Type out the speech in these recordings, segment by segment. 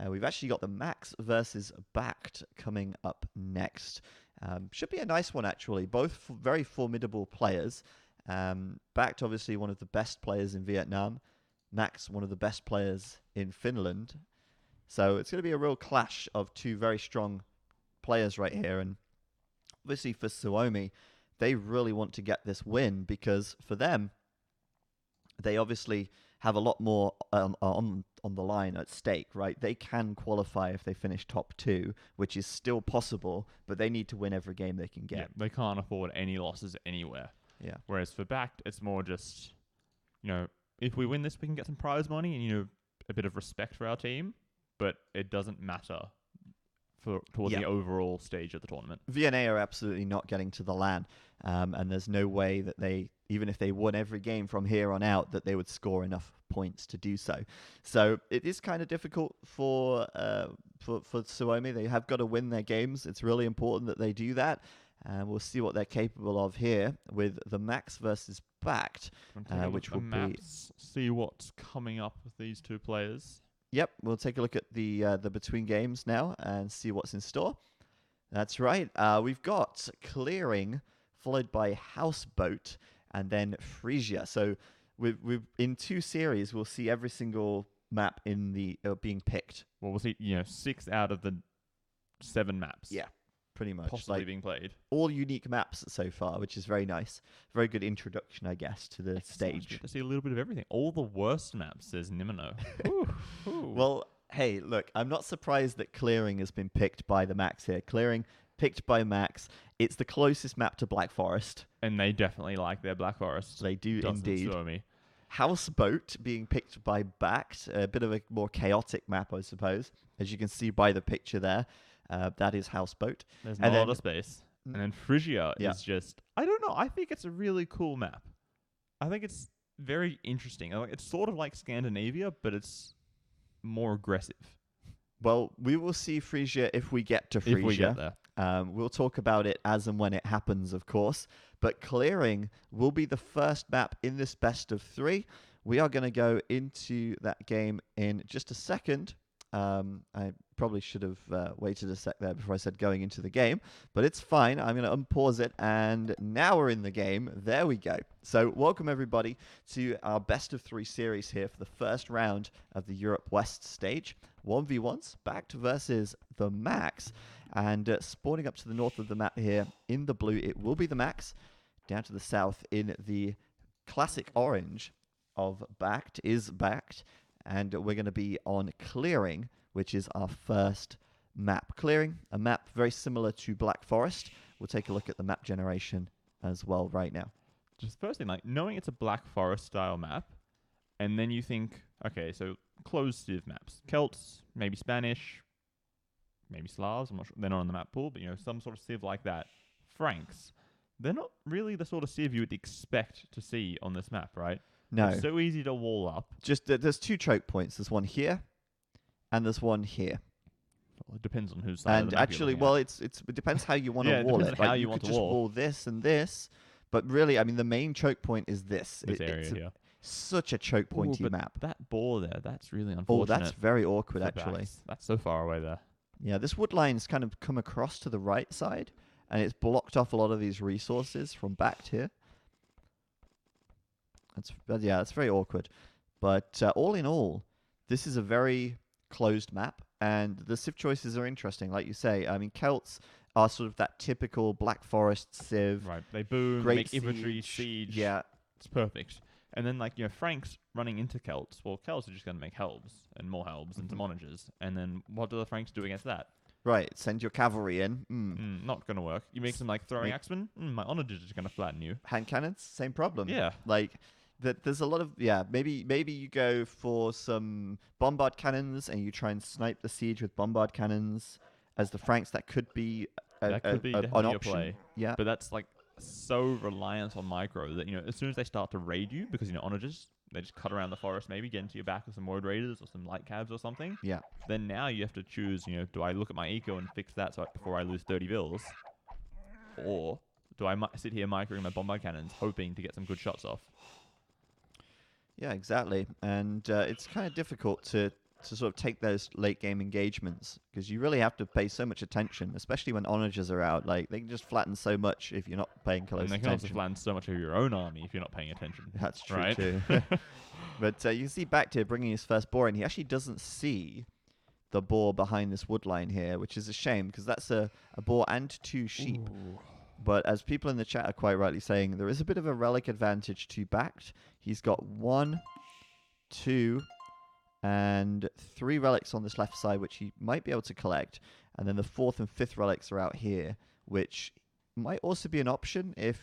We've actually got TheMax versus Bact coming up next. Should be a nice one, actually. Both very formidable players. Bact, obviously, one of the best players in Vietnam. Max, one of the best players in Finland. So it's going to be a real clash of two very strong players right here. And obviously for Suomi, they really want to get this win because for them, they obviously have a lot more on the line at stake, right? They can qualify if they finish top 2, which is still possible, but they need to win every game they can get. Yeah, they can't afford any losses anywhere. Yeah. Whereas for Bact, it's more just, if we win this, we can get some prize money and, a bit of respect for our team, but it doesn't matter towards the overall stage of the tournament. VNA are absolutely not getting to the LAN, and there's no way that they, even if they won every game from here on out, that they would score enough points to do so. So it is kind of difficult for Suomi. They have got to win their games. It's really important that they do that. And we'll see what they're capable of here with TheMax versus Bact, which will be... See what's coming up with these two players. Yep, we'll take a look at the between games now and see what's in store. That's right. We've got Clearing, followed by Houseboat, and then Frisia. So we've in 2 series, we'll see every single map in the being picked. Well, we'll see 6 out of the 7 maps. Yeah, pretty much. Possibly being played. All unique maps so far, which is very nice. Very good introduction, I guess, to the stage. Good to see a little bit of everything. All the worst maps, says Nimino. Ooh. Well, hey, look, I'm not surprised that Clearing has been picked by TheMax here. Clearing picked by Max. It's the closest map to Black Forest. And they definitely like their Black Forest. They do indeed. Suomi. Houseboat being picked by Bact. A bit of a more chaotic map, I suppose. As you can see by the picture there. That is Houseboat. There's not a lot of space. And then Frisia is just... I don't know. I think it's a really cool map. I think it's very interesting. It's sort of like Scandinavia, but it's more aggressive. Well, we will see Frisia if we get to Frisia. If we get there. We'll talk about it as and when it happens, of course. But Clearing will be the first map in this best of 3. We are going to go into that game in just a second. I probably should have waited a sec there before I said going into the game, but it's fine. I'm going to unpause it, and now we're in the game. There we go. So welcome, everybody, to our best of 3 series here for the first round of the Europe West stage. 1v1s, Bact versus TheMax, and spawning up to the north of the map here in the blue, it will be TheMax. Down to the south in the classic orange of Bact is Bact. And we're going to be on Clearing, which is our first map. Clearing, a map very similar to Black Forest. We'll take a look at the map generation as well right now. Just first thing, knowing it's a Black Forest style map, and then you think, okay, so closed civ maps. Celts, maybe Spanish, maybe Slavs, I'm not sure. They're not on the map pool, but some sort of civ like that. Franks, they're not really the sort of civ you would expect to see on this map, right? No. It's so easy to wall up. Just there's 2 choke points. There's one here, and there's one here. Well, it depends on whose side. And actually, well, it depends how you want to wall it. Depends on how you want to just wall this and this, but really, I mean, the main choke point is this. This area here. Such a choke pointy map. That bore there, that's really unfortunate. Oh, that's very awkward, actually. That's so far away there. Yeah, this wood line's kind of come across to the right side, and it's blocked off a lot of these resources from Bact here. That's very awkward. But all in all, this is a very closed map, and the civ choices are interesting, like you say. I mean, Celts are sort of that typical Black Forest civ. Right, they boom, great make infantry, siege. Yeah. It's perfect. And then, Franks running into Celts. Well, Celts are just going to make helbs, and more helbs, and some onagers. And then what do the Franks do against that? Right, send your cavalry in. Not going to work. You make some, throwing axemen. My onagers are just going to flatten you. Hand cannons, same problem. Yeah. There's a lot of, maybe you go for some bombard cannons and you try and snipe the siege with bombard cannons as the Franks. That could be an option. Play. Yeah. But that's so reliant on micro that, as soon as they start to raid you, because, onagers, they just cut around the forest, maybe get into your back with some wood raiders or some light cabs or something. Yeah. Then now you have to choose, do I look at my eco and fix that before I lose 30 bills? Or do I sit here microing my bombard cannons, hoping to get some good shots off? Yeah, exactly. And it's kind of difficult to to sort of take those late game engagements, because you really have to pay so much attention, especially when onagers are out. Like, they can just flatten so much if you're not paying close And they attention. can also flatten so much of your own army if you're not paying attention. That's true right? too. But you can see Bact here bringing his first boar in. He actually doesn't see the boar behind this wood line here, which is a shame, because that's a boar and 2 sheep. Ooh. But as people in the chat are quite rightly saying, there is a bit of a relic advantage to Bact. He's got 1, 2, and 3 relics on this left side, which he might be able to collect. And then the 4th and 5th relics are out here, which might also be an option if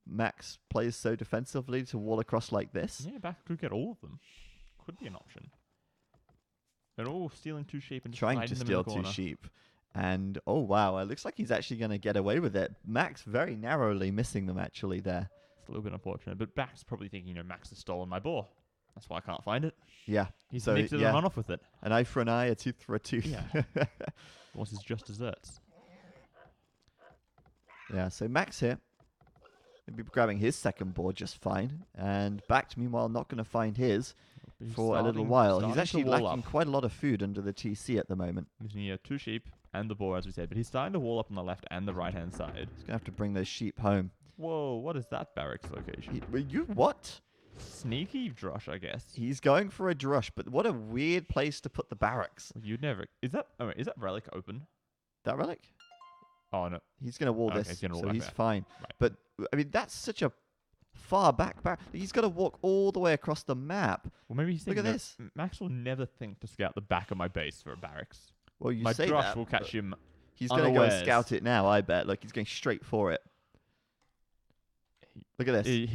Max plays so defensively to wall across like this. Yeah, Bact could get all of them. Could be an option. They're all stealing 2 sheep and just Trying hiding to them in the steal 2 corner. sheep. And, oh wow, it looks like he's actually going to get away with it. Max very narrowly missing them actually there. It's a little bit unfortunate, but Bact's probably thinking, Max has stolen my boar. That's why I can't find it. Yeah. He's So, nicked it yeah. and run off with it. An eye for an eye, a tooth for a tooth. Yeah. What's his just desserts? Yeah, so Max here. He'll be grabbing his second board just fine. And Bact, meanwhile, not going to find his He's for a little starting- while. He's starting to actually wall lacking up. quite a lot of food under the TC at the moment. He's near 2 sheep and the boar, as we said, but he's starting to wall up on the left and the right-hand side. He's going to have to bring those sheep home. Whoa, what is that barracks location? What? Sneaky drush, I guess. He's going for a drush, but what a weird place to put the barracks. You'd never... Is that relic open? That relic? Oh, no. He's going to wall Okay, this, he's gonna wall so back he's there. fine. Right. But, I mean, that's such a far back barrack. He's got to walk all the way across the map. Well, maybe he's Look thinking, at this. Max will never think to scout the back of my base for a barracks. Well, you My say drush that, will catch but him. he's going to go and unawares. scout it now, I bet. Look, he's going straight for it. Look at this.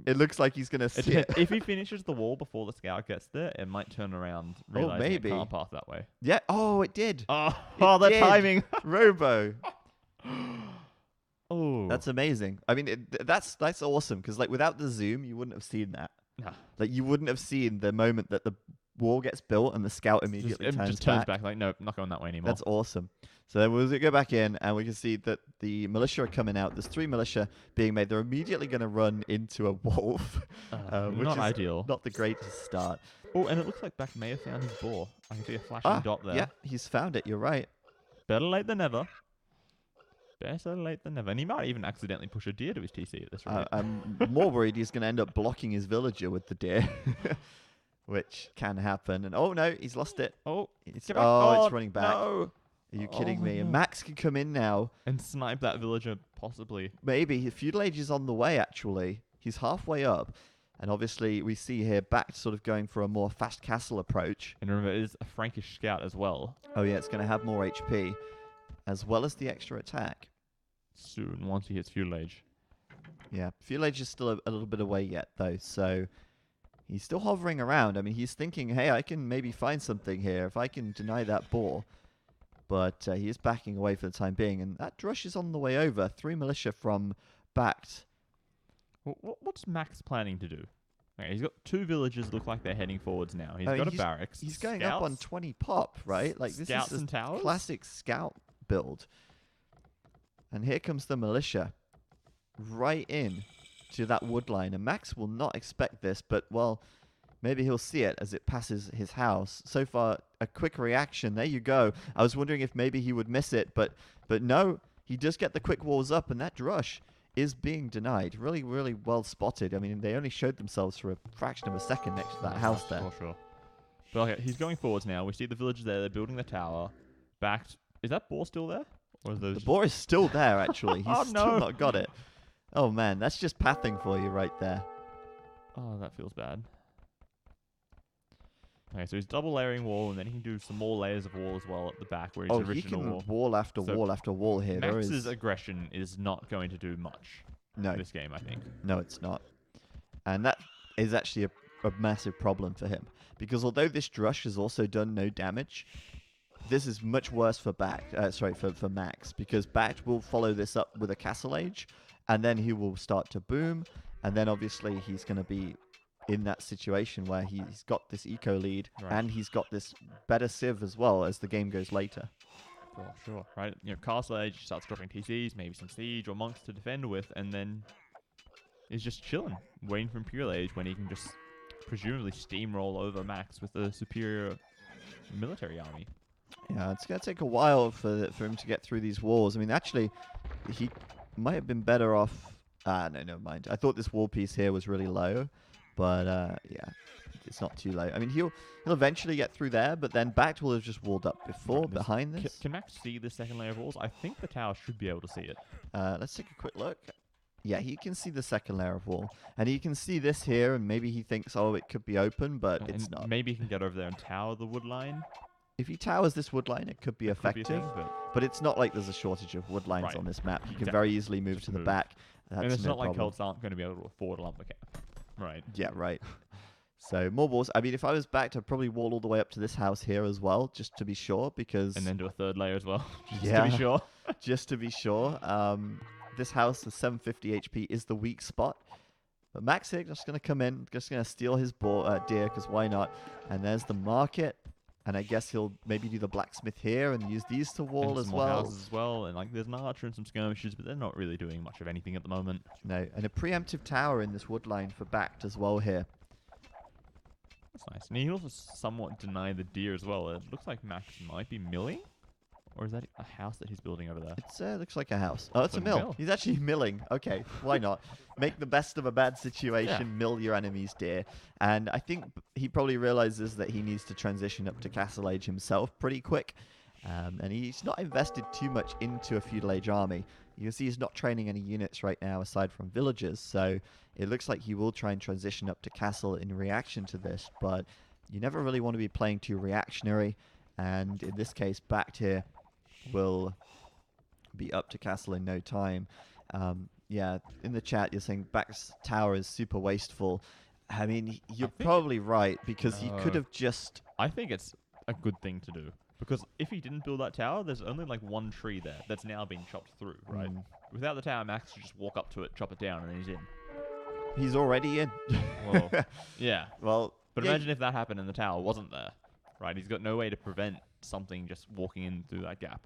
It looks like he's going to see it. If he finishes the wall before the scout gets there, it might turn around, realizing maybe. it can't pass that way. Yeah. Oh, it did. Oh, It the did. timing. Robo. Oh, That's amazing. I mean, that's awesome, because like without the zoom, you wouldn't have seen that. nah. Like you wouldn't have seen the moment that the wall gets built and the scout immediately Just turns back. Like, nope, not going that way anymore. That's awesome. So then we'll go back in, and we can see that the militia are coming out. There's 3 militia being made. They're immediately going to run into a wolf, which not is ideal. not the greatest start. Oh, and it looks like Bact may have found his boar. I can see a flashing dot there. Yeah, he's found it. You're right. Better late than never. Better late than never. And he might even accidentally push a deer to his TC at this rate. I'm more worried he's going to end up blocking his villager with the deer, which can happen. And oh no, he's lost it. Oh, It's, get back. it's running back. No. Are you kidding Oh, me? And no. Max can come in now. And snipe that villager, possibly. Maybe his feudal age is on the way. Actually, he's halfway up, and obviously we see here Bact sort of going for a more fast castle approach. And remember, it is a Frankish scout as well. Oh yeah, it's going to have more HP, as well as the extra attack. Soon, once he hits feudal age. Yeah, feudal age is still a little bit away yet, though, so he's still hovering around. I mean, he's thinking, hey, I can maybe find something here if I can deny that boar. But he is backing away for the time being, and that drush is on the way over. 3 militia from Bact. What's Max planning to do? Okay, he's got 2 villages look like they're heading forwards now. He's I mean, got a barracks. He's going up on 20 pop, right? Like this Scouts is and a towers? classic scout build. And here comes the militia right in to that wood line. And Max will not expect this, but well, maybe he'll see it as it passes his house. So far, a quick reaction. There you go. I was wondering if maybe he would miss it, but no, he does get the quick walls up, and that drush is being denied. Really, really well spotted. I mean, they only showed themselves for a fraction of a second next to that house there. Sure. But okay, he's going forwards now. We see the villagers there. They're building the tower. Bact. Is that boar still there? Or is those The boar is still there, actually. He's Oh, still no. not got it. Oh, man, that's just pathing for you right there. Oh, that feels bad. Okay, so he's double layering wall, and then he can do some more layers of wall as well at the back where his Oh, he original can wall. wall after So wall after wall here. There Max's is aggression is not going to do much no, this game, I think. no, it's not. And that is actually a massive problem for him. Because although this drush has also done no damage, this is much worse for for Max. Because Bact will follow this up with a Castle Age, and then he will start to boom, and then obviously he's going to be in that situation where he's got this eco lead, Right. and he's got this better civ as well as the game goes later. Sure. Right, Castle Age starts dropping TCs, maybe some siege or monks to defend with, and then is just chilling, waiting for Imperial Age when he can just presumably steamroll over Max with a superior military army. Yeah, it's going to take a while for him to get through these walls. I mean, actually, he might have been better off. No, never mind. I thought this wall piece here was really low, but yeah, it's not too low. I mean, he'll eventually get through there, but then Bact will have just walled up before, Right, behind this. Can Max see the second layer of walls? I think the tower should be able to see it. Let's take a quick look. Yeah, he can see the second layer of wall, and he can see this here, and maybe he thinks, oh, it could be open, but it's not. Maybe he can get over there and tower the wood line. If he towers this wood line, it could be effective. Could be a thing, but it's not like there's a shortage of wood lines Right. on this map. You can Exactly. very easily move Just to the move. back. That's and it's no not like problem. Celts aren't going to be able to afford a lumber camp. Right. Yeah, right. So more walls. I mean, if I was Bact, I'd probably wall all the way up to this house here as well, just to be sure, because... And then do a third layer as well, just Yeah. to be sure. just to be sure. This house with 750 HP is the weak spot. But Max here just going to come in, just going to steal his deer, because why not? And there's the market. And I guess he'll maybe do the blacksmith here and use these to wall And as some more well. houses as well, and like there's an archer and some skirmishers, but they're not really doing much of anything at the moment. No, and a preemptive tower in this wood line for Bact as well here. That's nice. And he also somewhat deny the deer as well. It looks like Max might be milling, or is that a house that he's building over there? It looks like a house. Oh, it's a Like a mill. mill. He's actually milling. Okay, why not? Make the best of a bad situation, mill your enemy's deer. And I think he probably realizes that he needs to transition up to Castle Age himself pretty quick. And he's not invested too much into a feudal age army. You can see he's not training any units right now aside from villagers. So it looks like he will try and transition up to Castle in reaction to this. But you never really want to be playing too reactionary. And in this case, Bact here will be up to Castle in no time. Yeah, in the chat you're saying Bact's tower is super wasteful. I mean, you're probably right, because he could have just... I think it's a good thing to do, because if he didn't build that tower, there's only like one tree there that's now been chopped through, right? Without the tower, Max could just walk up to it, chop it down, and then he's in. He's already in. Well, yeah. Well, But yeah, imagine if that happened and the tower wasn't there, right? He's got no way to prevent something just walking in through that gap.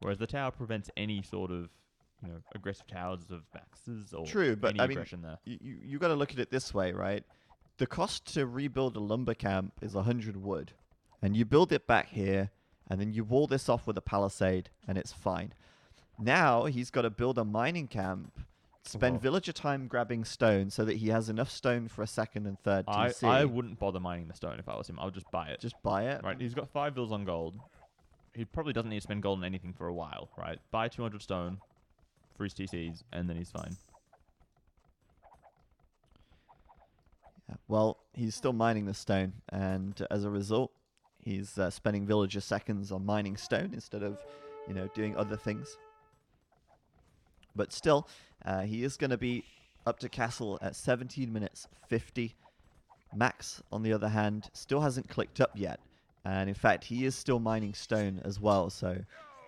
Whereas the tower prevents any sort of, aggressive towers of Max's or True, but any I mean, aggression there. you got to look at it this way, right? The cost to rebuild a lumber camp is 100 wood. And you build it back here, and then you wall this off with a palisade, and it's fine. Now he's got to build a mining camp, spend villager time grabbing stone so that he has enough stone for a second and third TC. I wouldn't bother mining the stone if I was him. I would just buy it. Just buy it. Right, he's got 5 vills on gold. He probably doesn't need to spend gold on anything for a while, right? Buy 200 stone for his TCs, and then he's fine. Yeah. Well, he's still mining the stone, and as a result, he's spending villager seconds on mining stone instead of, doing other things. But still, he is going to be up to Castle at 17 minutes 50. Max, on the other hand, still hasn't clicked up yet. And in fact, he is still mining stone as well. So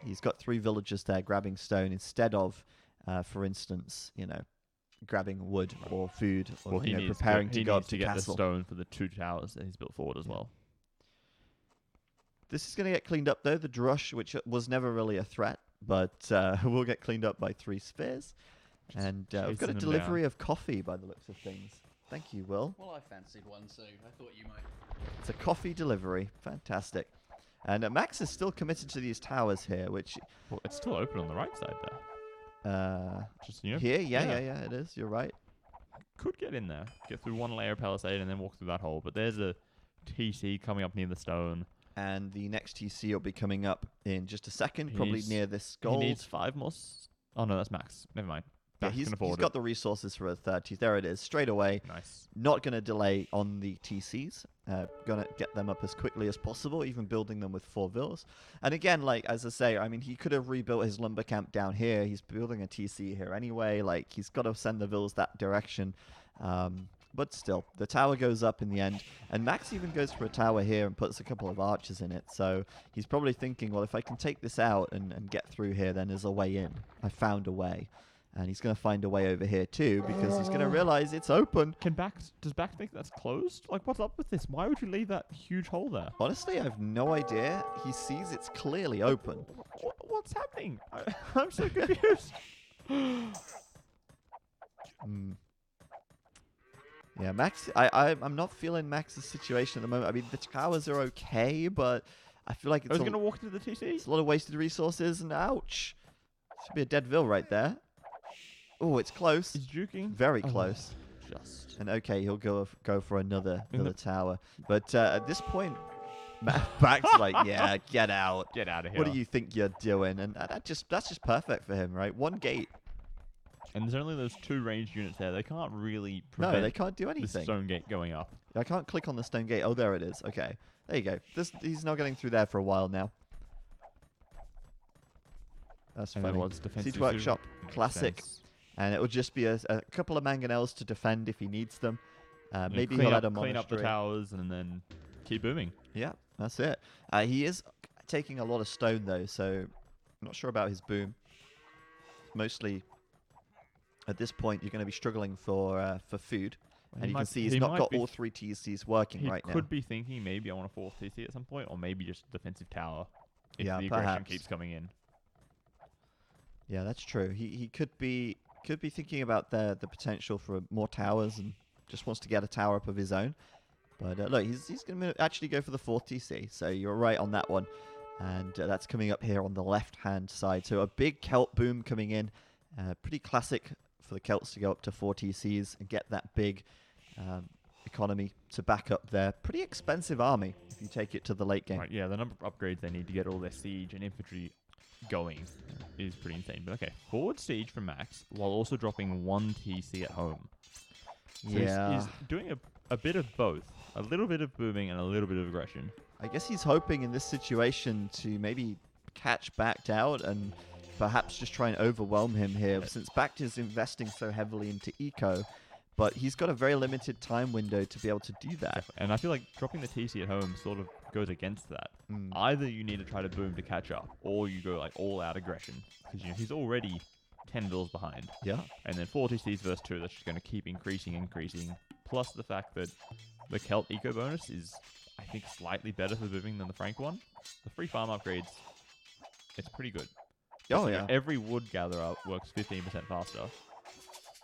he's got 3 villagers there grabbing stone instead of, for instance, grabbing wood or food or preparing to go up to get Castle. the stone for the 2 towers that he's built forward as well. This is going to get cleaned up, though. The drush, which was never really a threat, but will get cleaned up by 3 spears. And we've got a delivery of coffee by the looks of things. Thank you, Will. Well, I fancied one, so I thought you might. It's a coffee delivery. Fantastic. And Max is still committed to these towers here, which... Well, it's still open on the right side there. Just, Here? Yeah, it is. You're right. Could get in there. Get through 1 layer of palisade and then walk through that hole. But there's a TC coming up near the stone. And the next TC will be coming up in just a second, probably near this gold. He needs 5 more... Oh, no, that's Max. Never mind. Yeah, he's got the resources for a third TC. There it is, straight away. Nice. Not going to delay on the TCs. Going to get them up as quickly as possible, even building them with 4 vills. And again, as I say, I mean, he could have rebuilt his lumber camp down here. He's building a TC here anyway. He's got to send the vills that direction. But still, the tower goes up in the end. And Max even goes for a tower here and puts a couple of archers in it. So he's probably thinking, well, if I can take this out and get through here, then there's a way in. I found a way. And he's going to find a way over here too, because he's going to realize it's open. Does Bact think that's closed? What's up with this? Why would you leave that huge hole there? Honestly, I have no idea. He sees it's clearly open. What's happening? I'm so confused. Yeah, Max, I'm not feeling Max's situation at the moment. I mean, the towers are okay, but I feel like I it's was going to walk into the TC. it's a lot of wasted resources, and ouch. Should be a dead Vil right there. Oh, it's close. He's juking. Very Oh, close. Just. And okay, he'll go for another In the- tower. But at this point, Bact's like, yeah, get out. Get out of here. What do you think you're doing? And that's just perfect for him, right? One gate. And there's only those 2 ranged units there. They can't really No, prevent they can't do the anything. stone gate going up. I can't click on the stone gate. Oh, there it is. Okay, there you go. He's not getting through there for a while now. That's And then funny. what's defensive Siege Workshop, makes classic. sense. And it will just be a couple of mangonels to defend if he needs them. Yeah, Maybe clean he'll up, add a clean up the monastery. towers and then keep booming. Yeah, that's it. He is taking a lot of stone though, so I'm not sure about his boom. Mostly, at this point, you're going to be struggling for food, and you can see he's not might got be all 3 TCs working He right now. could be thinking maybe I want a 4th TC at some point, or maybe just a defensive tower if Yeah, the aggression perhaps. keeps coming in. Yeah, that's true. He could be thinking about the potential for more towers and just wants to get a tower up of his own. But look, he's going to actually go for the 4th TC, so you're right on that one. And that's coming up here on the left-hand side. So a big Celt boom coming in. Pretty classic for the Celts to go up to 4 TCs and get that big economy to back up their pretty expensive army if you take it to the late game. Right, yeah, the number of upgrades they need to get all their siege and infantry going is pretty insane. But okay, forward siege from Max while also dropping 1 TC at home. So he's doing a bit of both. A little bit of booming and a little bit of aggression. I guess he's hoping in this situation to maybe catch Bact out and perhaps just try and overwhelm him here, since Bact is investing so heavily into eco, but he's got a very limited time window to be able to do that. And I feel like dropping the TC at home sort of goes against that. Either you need to try to boom to catch up, or you go like all out aggression, because he's already 10 Vils behind. Yeah. And then 4 TCs versus 2, that's just going to keep increasing. Plus the fact that the Celt eco bonus is, I think, slightly better for booming than the Frank one. The free farm upgrades, it's pretty good. Oh, So, yeah. every wood gatherer works 15% faster.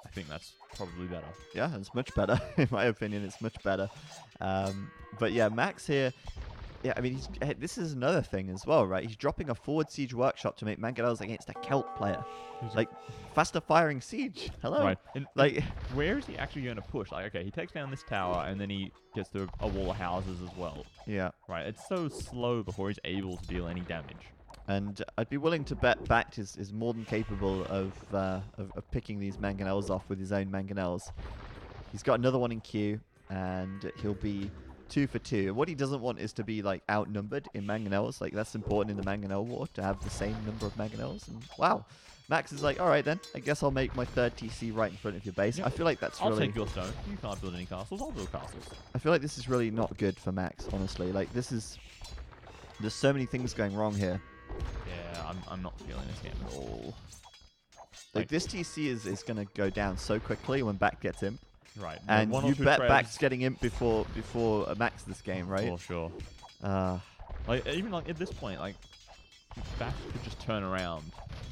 I think that's probably better. Yeah, it's much better. In my opinion, it's much better. But yeah, Max here, yeah, I mean, this is another thing as well, right? He's dropping a forward siege workshop to make mangonels against a Celt player. Like, faster firing siege. Hello. Right. And Like, where is he actually going to push? Like, okay, he takes down this tower and then he gets to a wall of houses as well. yeah. Right. It's so slow before he's able to deal any damage. And I'd be willing to bet Bact is more than capable of picking these mangonels off with his own mangonels. He's got another one in queue, and he'll be 2 for 2. What he doesn't want is to be like outnumbered in mangonels. Like, that's important in the mangonel war, to have the same number of mangonels. And wow, Max is like, all right then, I guess I'll make my 3rd TC right in front of your base. Yep. I feel like that's I'll really. take your stone. You can't build any castles. I'll build castles. I feel like this is really not good for Max, honestly. Like, this is. There's so many things going wrong here. Yeah, I'm not feeling this game at all. Like, this TC is going to go down so quickly when Bact gets imp. Right. And one or you two bet trades- Bact's getting imp before Max this game, right? For sure. Uh, Like, even like at this point, like, Bact could just turn around,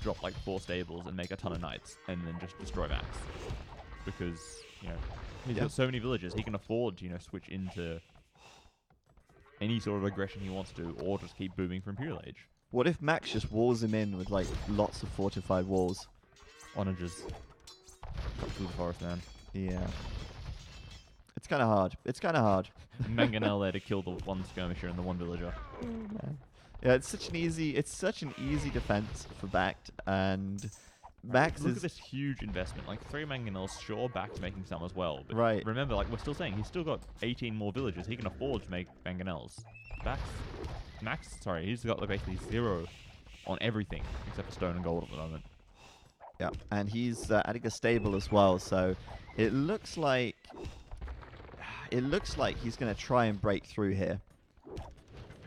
drop like 4 stables and make a ton of knights, and then just destroy Max. Because, he's Yeah. got so many villages, he can afford to, switch into any sort of aggression he wants to, or just keep booming from Imperial Age. what if Max just walls him in with like lots of fortified walls? Onagers. Cut through the forest, man. Yeah. It's kind of hard. It's kind of hard. Mangonel there to kill the 1 skirmisher and the 1 villager. Man. Yeah, it's such an easy defense for Bact, and Max Look is at this huge investment. Like 3 mangonels, sure, Bact's making some as well. But Right. remember, like we're still saying, he's still got 18 more villages. He can afford to make mangonels. He's got like basically 0 on everything except for stone and gold at the moment. yeah, and he's adding a stable as well. So it looks like he's going to try and break through here.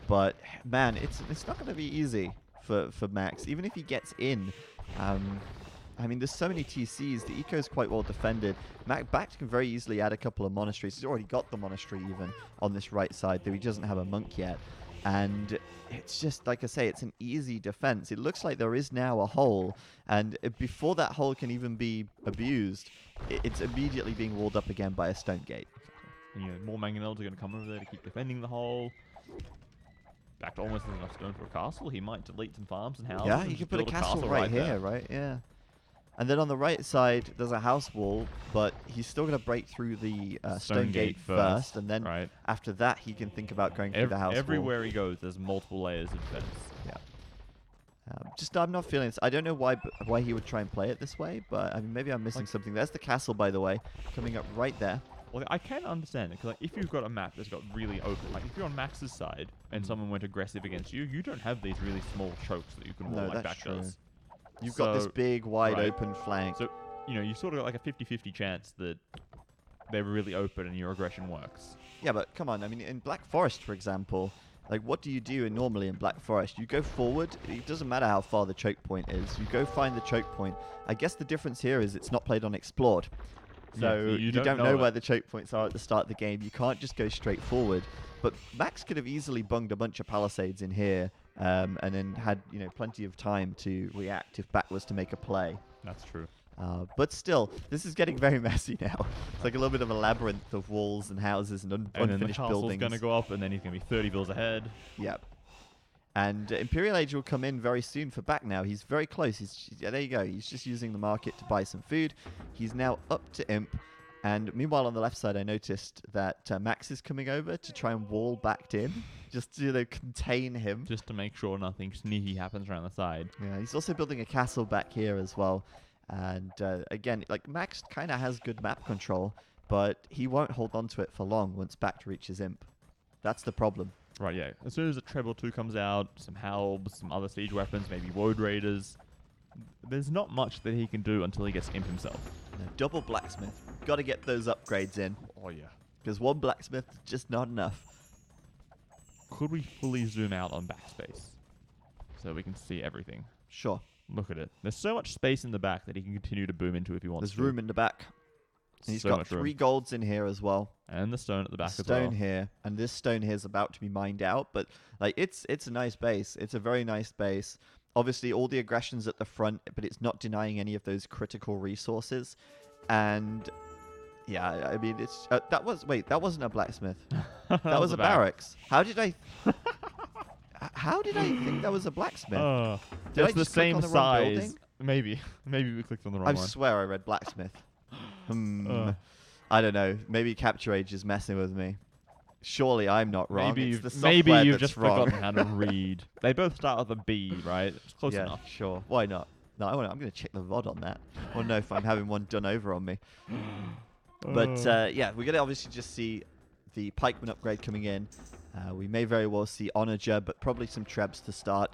But man, it's not going to be easy for Max, even if he gets in. I mean, there's so many TCs. The eco is quite well defended. Bact can very easily add a couple of monasteries. He's already got the monastery even on this right side, though he doesn't have a monk yet. And it's just, like I say, it's an easy defense. It looks like there is now a hole, and before that hole can even be abused, it's immediately being walled up again by a stone gate. And, more mangonels are going to come over there to keep defending the hole. Bact almost has enough stone for a castle. He might delete some farms and houses. Yeah, and he just could put a build castle right here, there. right? Yeah. And then on the right side, there's a house wall, but he's still going to break through the stone gate first, and then right? after that, he can think about going through the house wall. Everywhere he goes, there's multiple layers of defense. Yeah. Just I'm not feeling this. I don't know why he would try and play it this way, but I mean, maybe I'm missing something. There's the castle, by the way, coming up right there. Well, I can understand it, because like, if you've got a map that's got really open, like if you're on Max's side and someone went aggressive against you, you don't have these really small chokes that you can wall like Bact does. You've got this big, wide right. open flank. So, you know, you sort of got like a 50-50 chance that they're really open and your aggression works. Yeah, but come on. I mean, in Black Forest, for example, like what do you do normally in Black Forest? You go forward. It doesn't matter how far the choke point is. You go find the choke point. I guess the difference here is it's not played on Explored. So yeah, you don't know where the choke points are at the start of the game. You can't just go straight forward. But Max could have easily bunged a bunch of palisades in here and then had plenty of time to react if Bact was to make a play. That's true. But still, this is getting very messy now. It's like a little bit of a labyrinth of walls and houses and unfinished and then the castle's buildings. going to go up, and then he's going to be 30 villas ahead. Yep. And Imperial Age will come in very soon for Bact now. He's very close. There you go. He's just using the market to buy some food. He's now up to Imp. And meanwhile, on the left side, I noticed that Max is coming over to try and wall Bact in, just to contain him. Just to make sure nothing sneaky happens around the side. Yeah, he's also building a castle back here as well. And again, like Max kind of has good map control, but he won't hold on to it for long once Bact reaches Imp. That's the problem. Right, yeah. As soon as a Treble 2 comes out, some Halbs, some other siege weapons, maybe Woad Raiders, there's not much that he can do until he gets Imp himself. No, double blacksmith. Got to get those upgrades in. Oh, yeah. Because one blacksmith is just not enough. Could we fully zoom out on backspace so we can see everything? Sure. Look at it. There's so much space in the back that he can continue to boom into if he wants There's to. room in the back. And he's got 3 golds in here as well. And the stone at the back as well. Stone here, and this stone here is about to be mined out, but like it's a nice base. It's a very nice base. Obviously, all the aggression's at the front, but it's not denying any of those critical resources. And yeah, I mean, it's that wasn't a blacksmith. That was a barracks. How did I think that was a blacksmith? Did I it's the just click same on the wrong size. building? Maybe we clicked on the wrong I one. swear I read blacksmith. I don't know. Maybe Capture Age is messing with me. Surely I'm not wrong. Maybe it's the maybe software you've that's just wrong. forgotten how to read. They both start with a B, right? It's close Yeah, enough. sure. Why not? No, I'm going to check the VOD on that. I want to know if I'm having one done over on me. But yeah, we're going to obviously just see the pikeman upgrade coming in. We may very well see Onager, but probably some trebs to start,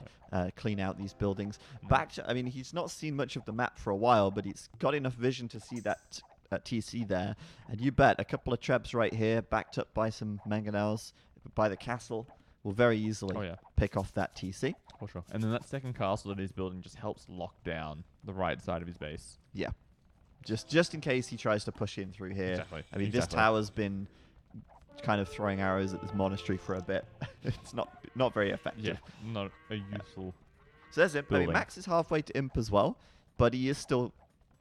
clean out these buildings. Bact, I mean, he's not seen much of the map for a while, but he's got enough vision to see that TC there. And you bet, a couple of trebs right here, backed up by some mangonels by the castle, will very easily pick off that TC. For sure. And then that second castle that he's building just helps lock down the right side of his base. Yeah. Just in case he tries to push in through here. Exactly. I mean, this tower's been kind of throwing arrows at this monastery for a bit. It's not very effective. Yeah, not a useful So there's Imp. I mean, building. Max is halfway to Imp as well, but he is still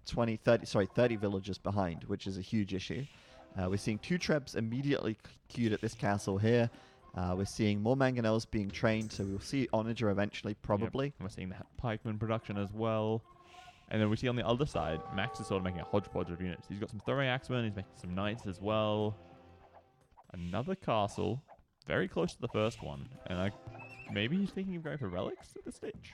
30 villagers behind, which is a huge issue. We're seeing 2 trebs immediately queued at this castle here. We're seeing more mangonels being trained, so we'll see Onager eventually, probably. Yep. We're seeing the pikeman production as well. And then we see on the other side, Max is sort of making a hodgepodge of units. He's got some throwing axemen, he's making some knights as well. Another castle, very close to the first one. And maybe he's thinking of going for relics at this stage.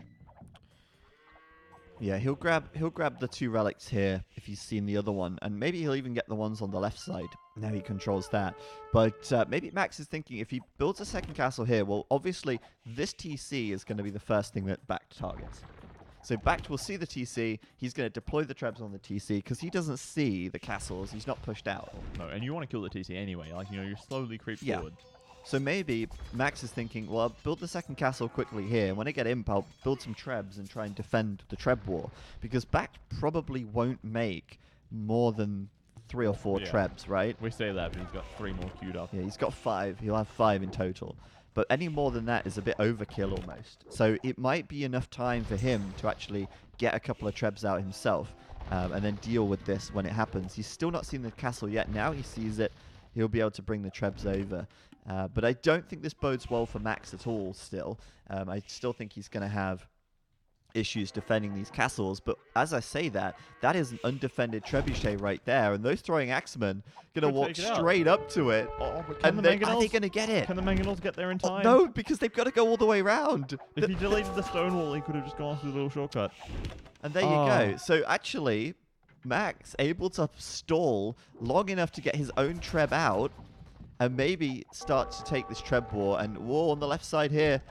Yeah, he'll grab the 2 relics here if he's seen the other one, and maybe he'll even get the ones on the left side. Now he controls that. But maybe Max is thinking if he builds a second castle here, well, obviously this TC is going to be the first thing that Bact targets. So Bact will see the TC. He's going to deploy the trebs on the TC because he doesn't see the castles. He's not pushed out. No, and you want to kill the TC anyway. Like, you slowly creep forward. So maybe Max is thinking, well, I'll build the second castle quickly here. When I get Imp, I'll build some trebs and try and defend the treb war. Because Bact probably won't make more than 3 or 4 trebs, right? We say that, but he's got 3 more queued up. Yeah, he's got 5. He'll have 5 in total. But any more than that is a bit overkill almost. So it might be enough time for him to actually get a couple of trebs out himself and then deal with this when it happens. He's still not seen the castle yet. Now he sees it. He'll be able to bring the trebs over. But I don't think this bodes well for Max at all still. I still think he's going to have issues defending these castles. But as I say that, that is an undefended trebuchet right there. And those throwing axemen going to Could walk take it out. straight up to it. Oh, but And are they going to get it? Can the mangonels get there in Oh, time? no, because they've got to go all the way around. If he deleted the stone wall, he could have just gone through the little shortcut. And there you go. So actually, Max able to stall long enough to get his own treb out and maybe start to take this treb war. And whoa, on the left side here,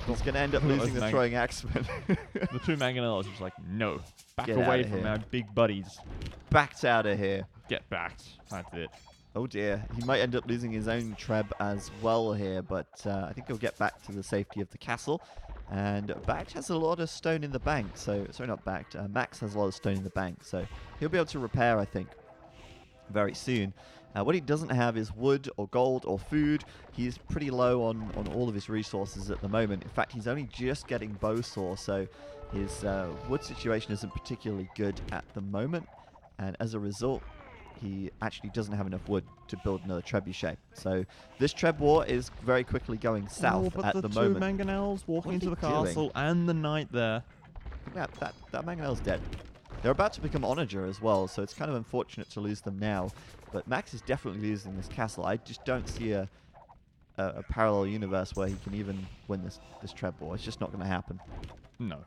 he's going to end up losing the throwing axeman. The two mangonels are just like, no, back Get away outta from here. our big buddies. Backed out of here. Get backed. That's it. Oh dear, he might end up losing his own treb as well here, but I think he'll get back to the safety of the castle. And Bact has a lot of stone in the bank, so sorry, not Bact. Max has a lot of stone in the bank, so he'll be able to repair, I think, very soon. What he doesn't have is wood or gold or food. He's pretty low on all of his resources at the moment. In fact, he's only just getting bow saw, so his wood situation isn't particularly good at the moment. And as a result, he actually doesn't have enough wood to build another trebuchet. So this treb war is very quickly going south at the moment. But the two mangonels walking What are into the they doing? castle and the knight there. That mangonel's dead. They're about to become onager as well, so it's kind of unfortunate to lose them now. But Max is definitely losing this castle. I just don't see a parallel universe where he can even win this treb war. It's just not going to happen. No.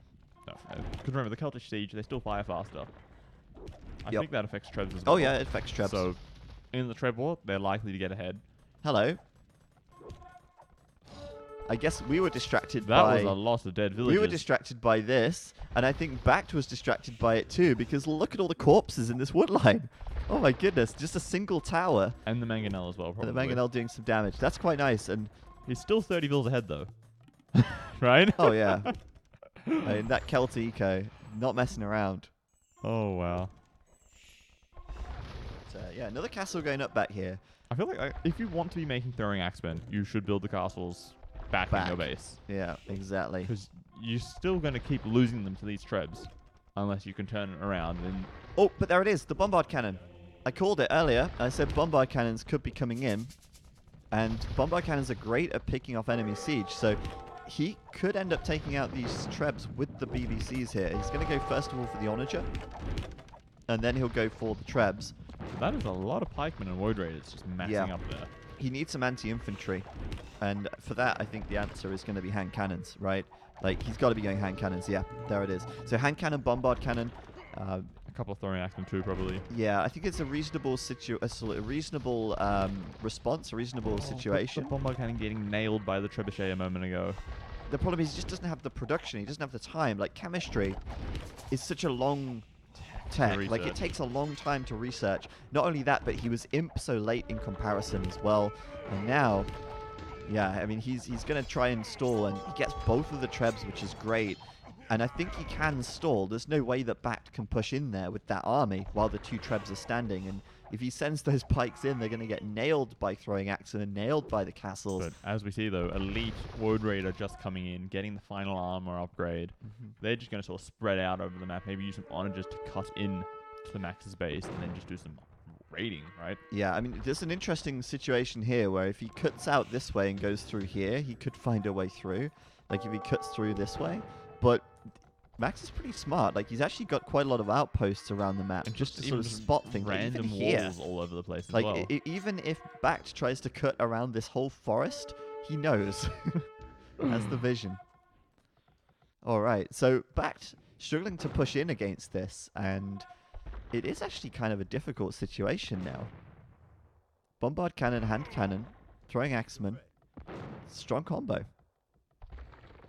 Because remember, the Celtic siege, they still fire faster. I Yep. think that affects trebs as well. Oh yeah, it affects trebs. So, in the treb war, they're likely to get ahead. Hello. I guess we were distracted That by... was a lot of dead villagers. We were distracted by this, and I think Bact was distracted by it too, because look at all the corpses in this wood line. Oh my goodness, just a single tower. And the mangonel as well, probably. And the mangonel doing some damage. That's quite nice, and... He's still 30 vills ahead, though. Right? Oh yeah. I mean, that Celt eco, not messing around. Oh, wow. But, yeah, another castle going up back here. I feel like if you want to be making throwing axemen, you should build the castles back in your base. Yeah, exactly. Because you're still going to keep losing them to these trebs unless you can turn it around. And Oh, but there it is, the bombard cannon. I called it earlier. I said bombard cannons could be coming in. And bombard cannons are great at picking off enemy siege. So he could end up taking out these trebs with the BBCs here. He's going to go first of all for the onager. And then he'll go for the trebs. that is a lot of pikemen and woad raiders just messing up there. He needs some anti-infantry. And for that, I think the answer is going to be hand cannons, right? Like, he's got to be going hand cannons. Yeah, there it is. So hand cannon, bombard cannon. A couple of throwing axemen too, probably. Yeah, I think it's a reasonable response, a reasonable situation. The bombard cannon getting nailed by the trebuchet a moment ago. The problem is he just doesn't have the production. He doesn't have the time. Like, chemistry is such a long tech. Like, it research. takes a long time to research. Not only that, but he was imp so late in comparison as well. And now, yeah, I mean, he's going to try and stall, and he gets both of the trebs, which is great. And I think he can stall. There's no way that Bact can push in there with that army while the two trebs are standing. And if he sends those pikes in, they're going to get nailed by throwing axes and nailed by the castles. But as we see, though, elite woad raider just coming in, getting the final armor upgrade. They're just going to sort of spread out over the map. Maybe use some onagers to cut in to the Max's base and then just do some raiding, right? Yeah, I mean, there's an interesting situation here where if he cuts out this way and goes through here, he could find a way through. Like, if he cuts through this way. But Max is pretty smart. Like, he's actually got quite a lot of outposts around the map And just to just sort of even spot things. Like, Random even here, walls all over the place as like, well. even if Bact tries to cut around this whole forest, he knows. Has the vision. All right, so Bact struggling to push in against this, and it is actually kind of a difficult situation now. Bombard cannon, hand cannon, throwing axeman, strong combo.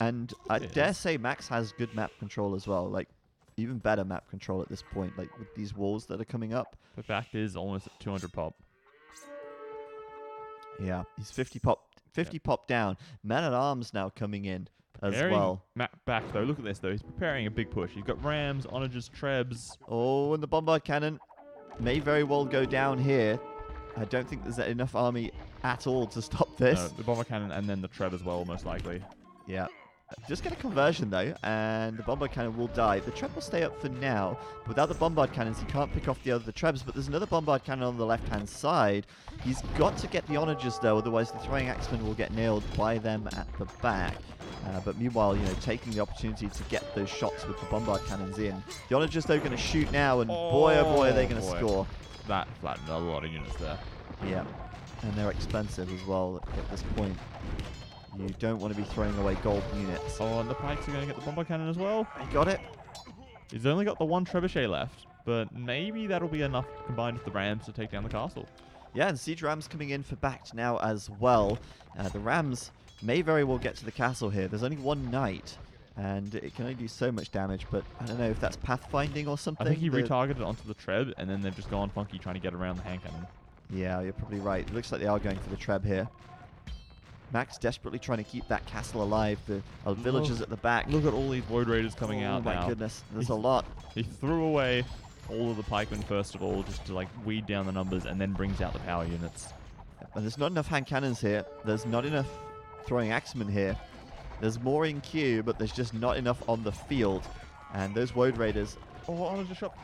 And I dare say Max has good map control as well, like even better map control at this point, like with these walls that are coming up. The fact is almost at 200 pop. Yeah, he's 50 pop down. Man at arms now coming in as well. Map back though. Look at this though. He's preparing a big push. He's got rams, onagers, trebs. Oh, and the bombard cannon may very well go down here. I don't think there's enough army at all to stop this. No, the bomber cannon and then the treb as well, most likely. Yeah. Just get a conversion though, and the bombard cannon will die. The Treb will stay up for now. Without the bombard cannons, he can't pick off the other Trebs, but there's another bombard cannon on the left-hand side. He's got to get the onagers though, otherwise the throwing axemen will get nailed by them at the back. But meanwhile, taking the opportunity to get those shots with the bombard cannons in. The onagers though going to shoot now, and boy oh boy are they going to score. That flattened a lot of units there. Yeah, and they're expensive as well at this point. You don't want to be throwing away gold units. Oh, and the pikes are going to get the bombard cannon as well. You got it? He's only got the one trebuchet left, but maybe that'll be enough combined with the rams to take down the castle. Yeah, and siege rams coming in for Bact now as well. The rams may very well get to the castle here. There's only one knight, and it can only do so much damage, but I don't know if that's pathfinding or something. I think he retargeted onto the treb, and then they've just gone funky trying to get around the hand cannon. Yeah, you're probably right. It looks like they are going for the treb here. Max desperately trying to keep that castle alive. The villagers at the back. Look at all these Void Raiders coming out now. Oh my goodness, there's a lot. He threw away all of the pikemen first of all, just to like weed down the numbers, and then brings out the power units. And there's not enough hand cannons here. There's not enough throwing axemen here. There's more in queue, but there's just not enough on the field. And those Void Raiders. Oh, Onager shop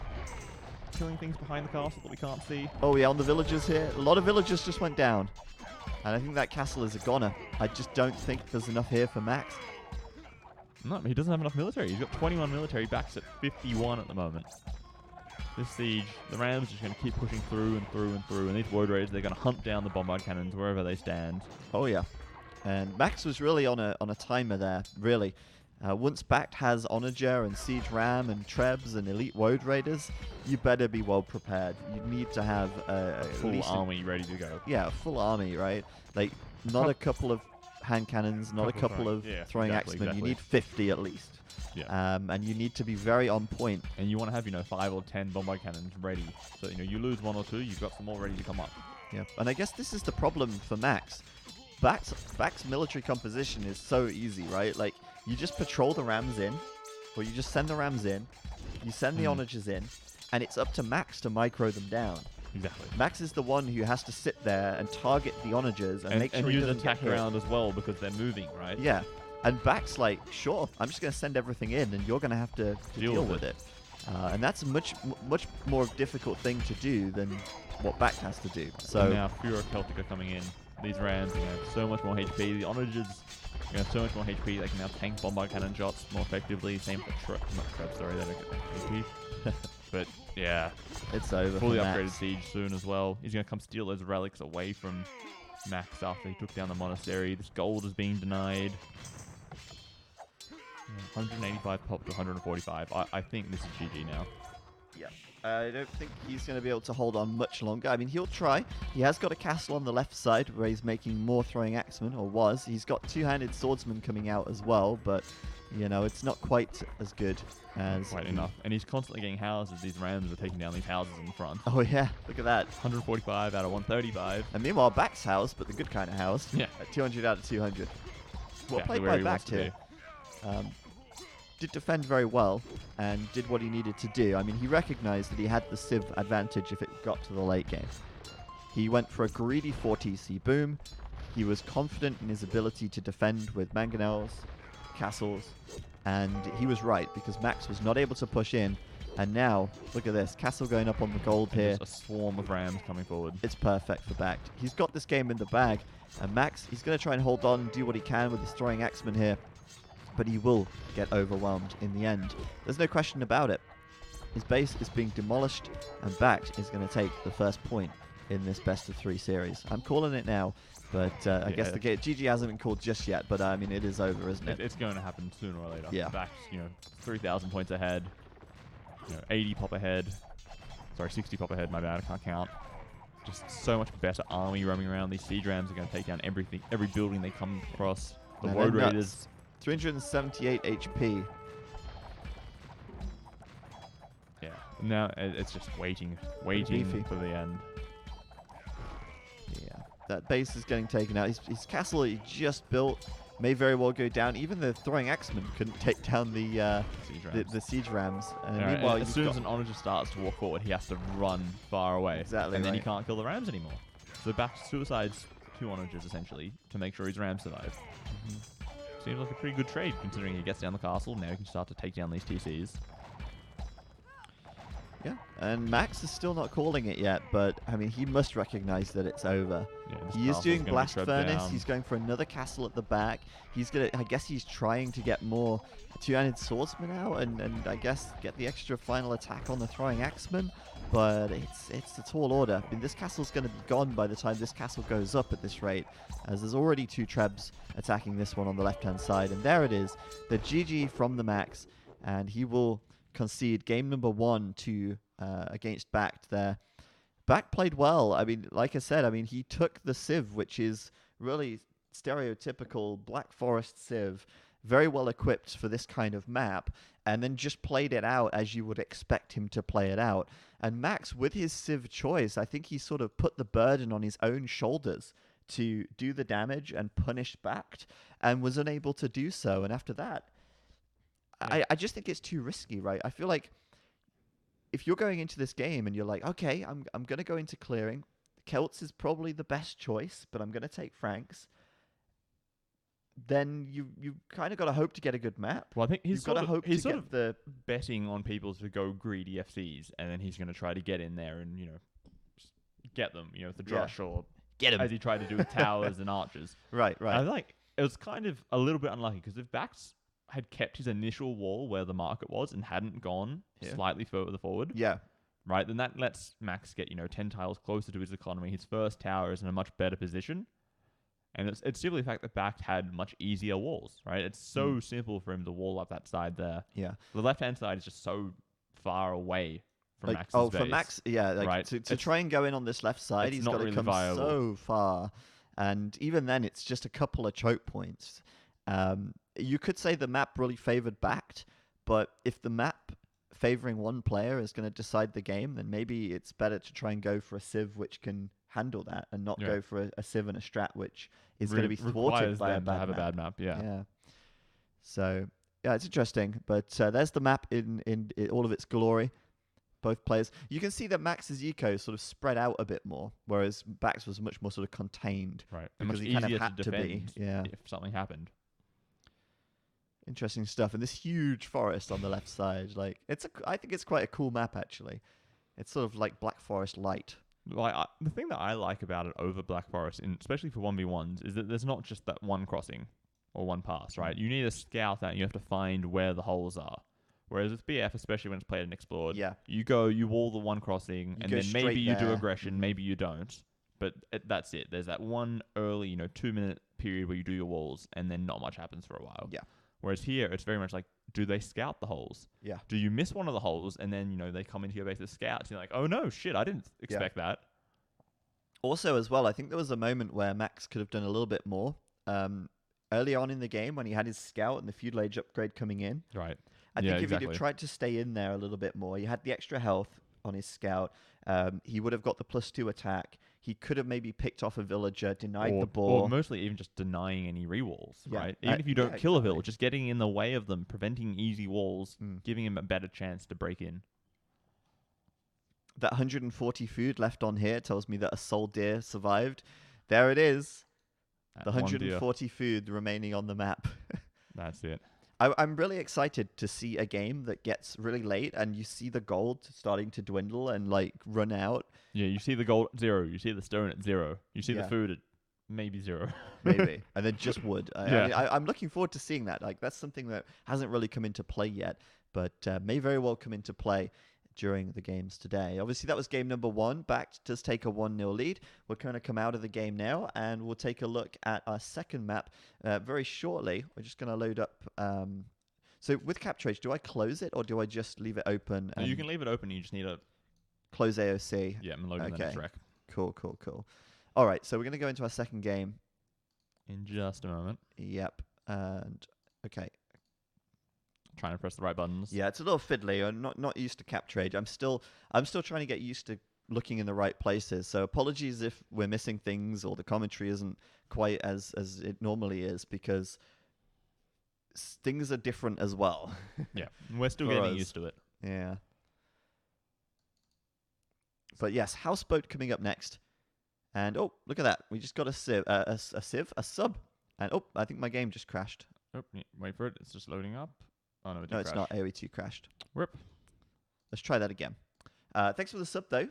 killing things behind the castle that we can't see. Oh yeah, on the villagers here. A lot of villagers just went down. And I think that castle is a goner. I just don't think there's enough here for Max. No, he doesn't have enough military. He's got 21 military, Bact's at 51 at the moment. This siege, the Rams are just going to keep pushing through and through and through, and these Void Raiders, they're going to hunt down the bombard cannons wherever they stand. Oh yeah. And Max was really on a timer there, really. Once Bact has Onager and Siege Ram and Trebs and Elite Void Raiders, you better be well prepared. You need to have a Full army ready to go. Yeah, a full army, right? Like, not a couple of hand cannons, not a couple of throwing axemen. Exactly. You need 50 at least. Yeah. And you need to be very on point. And you want to have, 5 or 10 bombard cannons ready. So, you lose 1 or 2, you've got some more ready to come up. Yeah. And I guess this is the problem for Max. Bact's military composition is so easy, right? Like, you just patrol the rams in, or you just send the rams in, you send the onagers in, and it's up to Max to micro them down. Exactly. Max is the one who has to sit there and target the onagers and make sure he use doesn't attack get hit. around as well because they're moving, right? Yeah. And Bact's like, sure, I'm just going to send everything in, and you're going to have to deal with it. And that's a much more difficult thing to do than what Bact has to do. So and now Furo Celtic are coming in. These rams are going to have so much more HP. The onagers are going to have so much more HP. They can now tank bombard cannon shots more effectively. Same for not Trebs, sorry, they don't get HP. But yeah, it's over. Fully for upgraded Max. siege soon as well. He's going to come steal those relics away from Max after he took down the monastery. This gold is being denied. 185 pop to 145. I think this is GG now. Yeah. I don't think he's going to be able to hold on much longer. I mean, he'll try. He has got a castle on the left side where he's making more throwing axemen, or was. He's got two-handed swordsmen coming out as well, but, it's not quite as good as... Quite enough. And he's constantly getting houses. These rams are taking down these houses in front. Oh, yeah. Look at that. 145 out of 135. And meanwhile, Bact's house, but the good kind of house, Yeah. at 200 out of 200. Well Exactly played where by he wants Bact to here. Did defend very well and did what he needed to do. I mean, he recognized that he had the Civ advantage if it got to the late game. He went for a greedy 4TC boom. He was confident in his ability to defend with mangonels, castles, and he was right because Max was not able to push in. And now, look at this, castle going up on the gold And here. just a swarm of rams coming forward. It's perfect for Bact. He's got this game in the bag, and Max, he's going to try and hold on, do what he can with his throwing axemen here. But he will get overwhelmed in the end. There's no question about it. His base is being demolished, and Bact is going to take the first point in this best-of-3 series. I'm calling it now, but I guess the GG hasn't been called just yet, but I mean, it is over, isn't it? It's going to happen sooner or later. Yeah. Bact's, 3,000 points ahead. 80 pop ahead. Sorry, 60 pop ahead, my bad, I can't count. Just so much better army roaming around. These siege rams are going to take down everything, every building they come across. The And Void they're nuts. Raiders... 378 HP. Yeah. Now it's just waiting Beefy. for the end. Yeah, that base is getting taken out. His castle that he just built may very well go down. Even the throwing axemen couldn't take down the siege rams. And Alright, meanwhile, as soon as an onager starts to walk forward, he has to run far away. Exactly And then he right. can't kill the rams anymore. So Bact suicides 2 onagers essentially to make sure his rams survive. seems like a pretty good trade considering he gets down the castle. Now he can start to take down these TCs. Yeah, and Max is still not calling it yet, but I mean, he must recognize that it's over. Yeah, this He is castle's doing gonna be Blast shut Furnace. down. He's going for another castle at the back. He's gonna. I guess he's trying to get more two-handed swordsman out, and I guess get the extra final attack on the throwing axeman. But it's a tall order. I mean, this castle's going to be gone by the time this castle goes up at this rate, as there's already 2 trebs attacking this one on the left-hand side. And there it is, the GG from TheMax, and he will concede game number 1 to against Bact there. Bact played well. I mean, like I said, I mean, he took the Civ, which is really stereotypical Black Forest Civ, very well equipped for this kind of map, and then just played it out as you would expect him to play it out. And Max, with his Civ choice, I think he sort of put the burden on his own shoulders to do the damage and punish Bact, and was unable to do so. And after that, I just think it's too risky, right? I feel like if you're going into this game and you're like, okay, I'm going to go into clearing, Celts is probably the best choice, but I'm going to take Franks, then you kind of got to hope to get a good map. Well, I think he's got to hope he's to sort get of betting on people to go greedy FCs, and then he's going to try to get in there and, just get them, with the Josh or get him as he tried to do with towers and archers. Right. I like it was kind of a little bit unlucky because if Bax had kept his initial wall where the market was and hadn't gone slightly further forward, right, then that lets Max get 10 tiles closer to his economy. His first tower is in a much better position, and it's simply the fact that Bact had much easier walls, right? It's so simple for him to wall up that side there. Yeah. The left hand side is just so far away from Max's base. For Max, right? to try and go in on this left side, he's got to really come viable. so far, and even then, it's just a couple of choke points. You could say the map really favored Bact, but if the map favoring one player is going to decide the game, then maybe it's better to try and go for a Civ which can handle that, and not go for a Civ and a Strat which is going to be thwarted by a bad map. Bad map. Yeah. So yeah, it's interesting, but there's the map in all of its glory. Both players. You can see that Max's eco sort of spread out a bit more, whereas Bax was much more sort of contained. Right. And Because much he kind of easier had to to be. defend Yeah. if something happened. Interesting stuff. And this huge forest on the left side, I think it's quite a cool map actually. It's sort of like Black Forest light. The thing that I like about it over Black Forest, especially for 1v1s, is that there's not just that one crossing or one pass, right? You need a scout out and you have to find where the holes are. Whereas with BF, especially when it's played and explored, you wall the one crossing, and then maybe you do aggression, maybe you don't. But that's it. There's that one early, 2-minute period where you do your walls, and then not much happens for a while. Yeah. Whereas here, it's very much like, do they scout the holes? Yeah. Do you miss one of the holes, and then, they come into your base as scouts, and you're like, oh no, shit, I didn't expect that. Also, as well, I think there was a moment where Max could have done a little bit more. Early on in the game, when he had his scout and the feudal age upgrade coming in. Right. I think if he'd have tried to stay in there a little bit more, he had the extra health on his scout. He would have got the +2 attack. He could have maybe picked off a villager, denied the ball. Or mostly even just denying any rewalls, Yeah. right? Even if you don't kill a exactly. village, just getting in the way of them, preventing easy walls, giving him a better chance to break in. That 140 food left on here tells me that a soul deer survived. There it is. The 140 food remaining on the map. That's it. I'm really excited to see a game that gets really late and you see the gold starting to dwindle and run out. Yeah, you see the gold at 0. You see the stone at 0. You see the food at maybe 0. Maybe. And then just wood. Yeah. I'm looking forward to seeing that. That's something that hasn't really come into play yet, but may very well come into play during the games today. Obviously, that was game number 1. Bact does take a 1-0 lead. We're going to come out of the game now, and we'll take a look at our second map very shortly. We're just going to load up... So with Captrage, do I close it, or do I just leave it open? No, you can leave it open. You just need to... Close AOC. Yeah, I'm loading the next rec. Cool. All right, so we're going to go into our second game. In just a moment. Yep. And, okay. Trying to press the right buttons. Yeah, it's a little fiddly. I'm not used to Captrage. I'm still trying to get used to looking in the right places. So apologies if we're missing things or the commentary isn't quite as it normally is, because things are different as well. Yeah, we're still getting used to it. Yeah. But yes, Houseboat coming up next. And look at that. We just got a sub. And I think my game just crashed. Oh, wait for it. It's just loading up. Oh no, it did No, it's crash. not. AoE 2 crashed. Rip. Let's try that again. Thanks for the sub, though.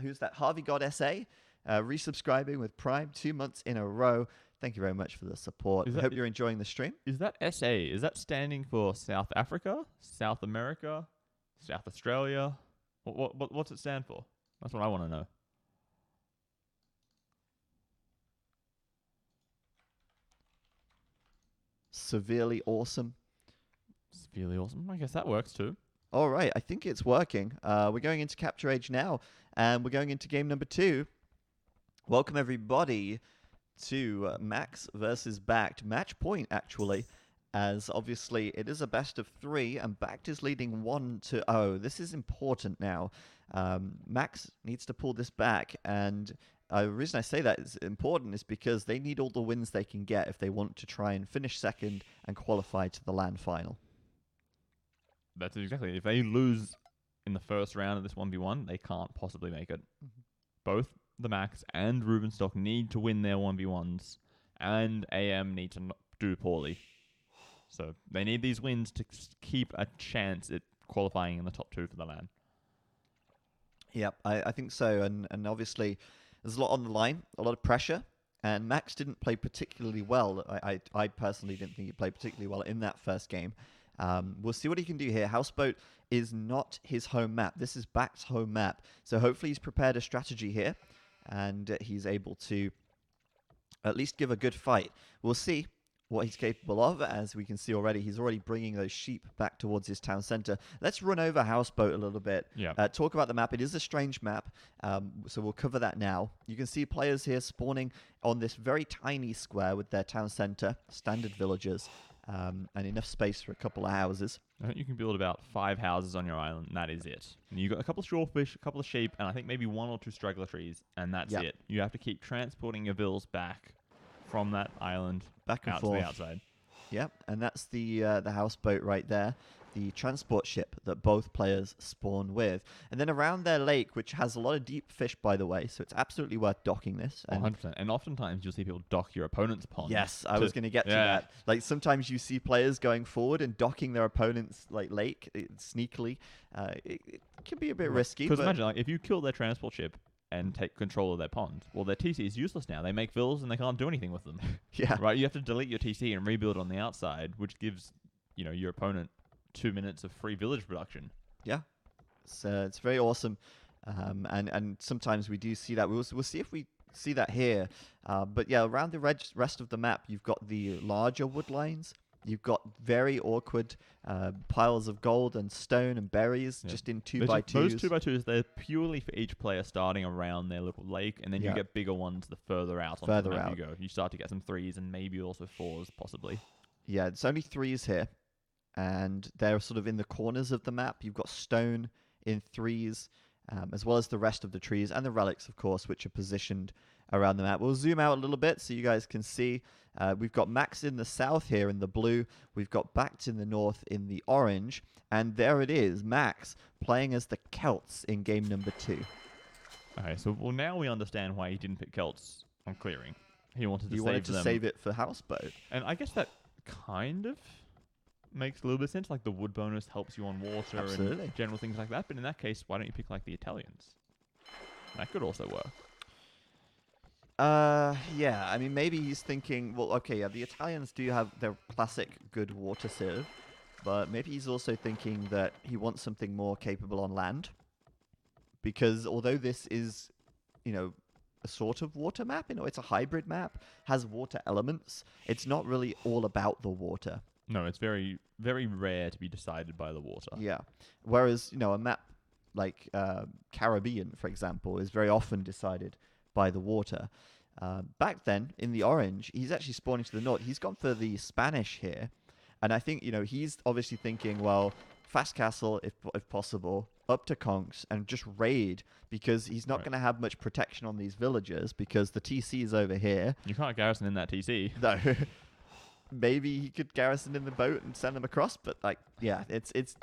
Who's that? Harvey God SA, resubscribing with Prime 2 months in a row. Thank you very much for the support. I hope you're enjoying the stream. Is that SA? Is that standing for South Africa, South America, South Australia? What's it stand for? That's what I want to know. Severely awesome. Severely awesome. I guess that works too. All right, I think it's working. We're going into Capture Age now, and we're going into game number 2. Welcome, everybody, to Max versus Bact. Match point, actually, as obviously it is a best of 3, and Bact is leading 1-0. This is important now. Max needs to pull this back, and the reason I say that is important is because they need all the wins they can get if they want to try and finish second and qualify to the LAN final. That's exactly. If they lose in the first round of this 1v1, they can't possibly make it. Mm-hmm. Both TheMax and Rubenstock need to win their 1v1s, and AM need to do poorly. So they need these wins to keep a chance at qualifying in the top 2 for the LAN. Yep, I think so. And obviously, there's a lot on the line, a lot of pressure. And Max didn't play particularly well. I personally didn't think he played particularly well in that first game. We'll see what he can do here. Houseboat is not his home map. This is Bact's home map. So hopefully he's prepared a strategy here, and he's able to at least give a good fight. We'll see what he's capable of. As we can see already, he's already bringing those sheep back towards his town center. Let's run over Houseboat a little bit. Yeah. Talk about the map. It is a strange map, so we'll cover that now. You can see players here spawning on this very tiny square with their town center, standard villagers, and enough space for a couple of houses. I think you can build about 5 houses on your island, and that is it. And you've got a couple of shawfish, a couple of sheep, and I think maybe 1 or 2 straggler trees, and that's it. You have to keep transporting your vills back from that island Back and out forth. to the outside. Yep, and that's the houseboat right there, the transport ship that both players spawn with. And then around their lake, which has a lot of deep fish, by the way, so it's absolutely worth docking this. And 100%. And oftentimes you'll see people dock your opponent's pond. yes, I was going to get to that. Like sometimes you see players going forward and docking their opponent's lake sneakily. It can be a bit risky. Because imagine, if you kill their transport ship and take control of their pond, well, their TC is useless now. They make vills and they can't do anything with them. Yeah. Right? You have to delete your TC and rebuild on the outside, which gives your opponent 2 minutes of free village production. Yeah. It's very awesome. And sometimes we do see that. We'll see if we see that here. But yeah, around the rest of the map, you've got the larger wood lines. You've got very awkward piles of gold and stone and berries just in 2x2s. Those 2x2s, they're purely for each player starting around their little lake, and then you get bigger ones the further out on the map you go. You start to get some 3s and maybe also 4s, possibly. Yeah, it's only 3s here, and they're sort of in the corners of the map. You've got stone in 3s, as well as the rest of the trees, and the relics, of course, which are positioned around the map. We'll zoom out a little bit so you guys can see. We've got Max in the south here in the blue. We've got Bact in the north in the orange. And there it is, Max playing as the Celts in game number 2. Okay, so now we understand why he didn't pick Celts on clearing. He wanted to save it for Houseboat. And I guess that kind of makes a little bit of sense. Like the wood bonus helps you on water and general things like that. But in that case, why don't you pick like the Italians? That could also work. Yeah, I mean, maybe he's thinking, well, okay, yeah, the Italians do have their classic good water sieve, but maybe he's also thinking that he wants something more capable on land, because although this is, a sort of water map, it's a hybrid map, has water elements, it's not really all about the water. No, it's very, very rare to be decided by the water. Yeah, whereas, a map like Caribbean, for example, is very often decided by the water. Back then, in the orange, he's actually spawning to the north. He's gone for the Spanish here. And I think, he's obviously thinking, well, fast castle, if possible, up to Conks, and just raid, because he's not going to have much protection on these villagers, because the TC is over here. You can't garrison in that TC. No. Maybe he could garrison in the boat and send them across, but, it's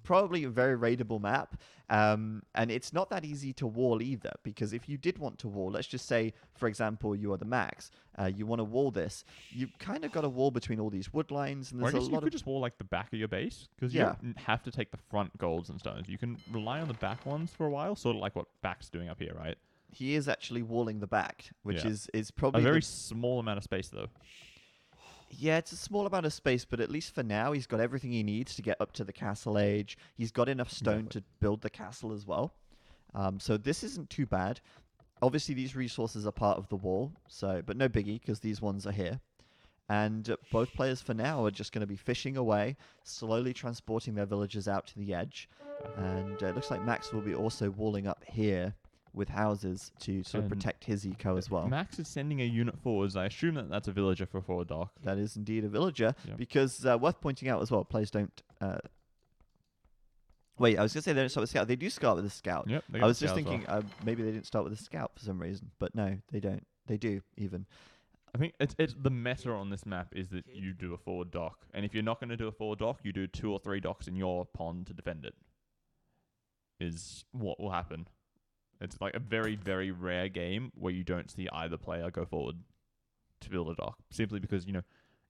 probably a very raidable map. And it's not that easy to wall either, because if you did want to wall, let's just say, for example, you are the Max, you want to wall this, you kind of got a wall between all these wood lines, and Or I there's a guess you lot could of... just wall like the back of your base, because Yeah. you don't have to take the front golds and stones. You can rely on the back ones for a while, sort of like what Bact's doing up here, right? He is actually walling the back, which Yeah. is A probably very small amount of space, though. Yeah, it's a small amount of space, but at least for now, he's got everything he needs to get up to the castle age. He's got enough stone to build the castle as well. So this isn't too bad. Obviously, these resources are part of the wall, but no biggie, because these ones are here. And both players for now are just going to be fishing away, slowly transporting their villagers out to the edge. And it looks like Max will be also walling up here with houses to sort of And protect his eco as well. Max is sending a unit forwards. I assume that that's a villager for a forward dock. That is indeed a villager, Yep. because worth pointing out as well, players don't... Wait, I was going to say they don't start with scout. They do start with a scout. Yep. they I got was the just scout as well. thinking maybe they didn't start with a scout for some reason, but no, they don't. They do, even. I think it's the meta on this map is that you do a forward dock, and if you're not going to do a forward dock, you do 2 or 3 docks in your pond to defend it. Is what will happen. It's like a very, very rare game where you don't see either player go forward to build a dock, simply because,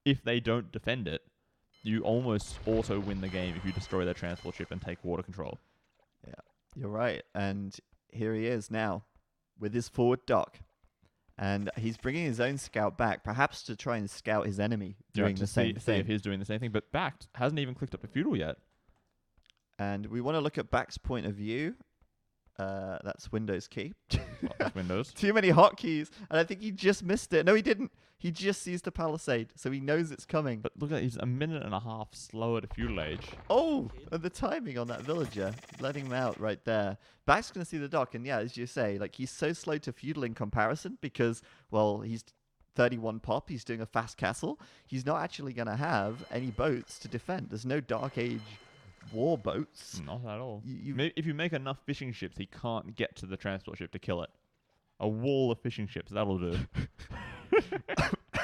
if they don't defend it, you almost auto win the game if you destroy their transport ship and take water control. Yeah, you're right. And here he is now with his forward dock. And he's bringing his own scout back, perhaps to try and scout his enemy doing the same See thing. if he's doing the same thing, but Bact hasn't even clicked up to feudal yet. And we want to look at Bact's point of view. That's Windows key. Well, that's Windows. Too many hotkeys. And I think he just missed it. No, he didn't. He just sees the palisade, so he knows it's coming. But look at that, he's a minute and a half slower to feudal age. Oh, and the timing on that villager, letting him out right there. Bact's going to see the dock, and yeah, as you say, like he's so slow to feudal in comparison because, well, he's 31 pop, he's doing a fast castle. He's not actually going to have any boats to defend. There's no Dark Age war boats. Not at all. You If you make enough fishing ships, he can't get to the transport ship to kill it. A wall of fishing ships, that'll do.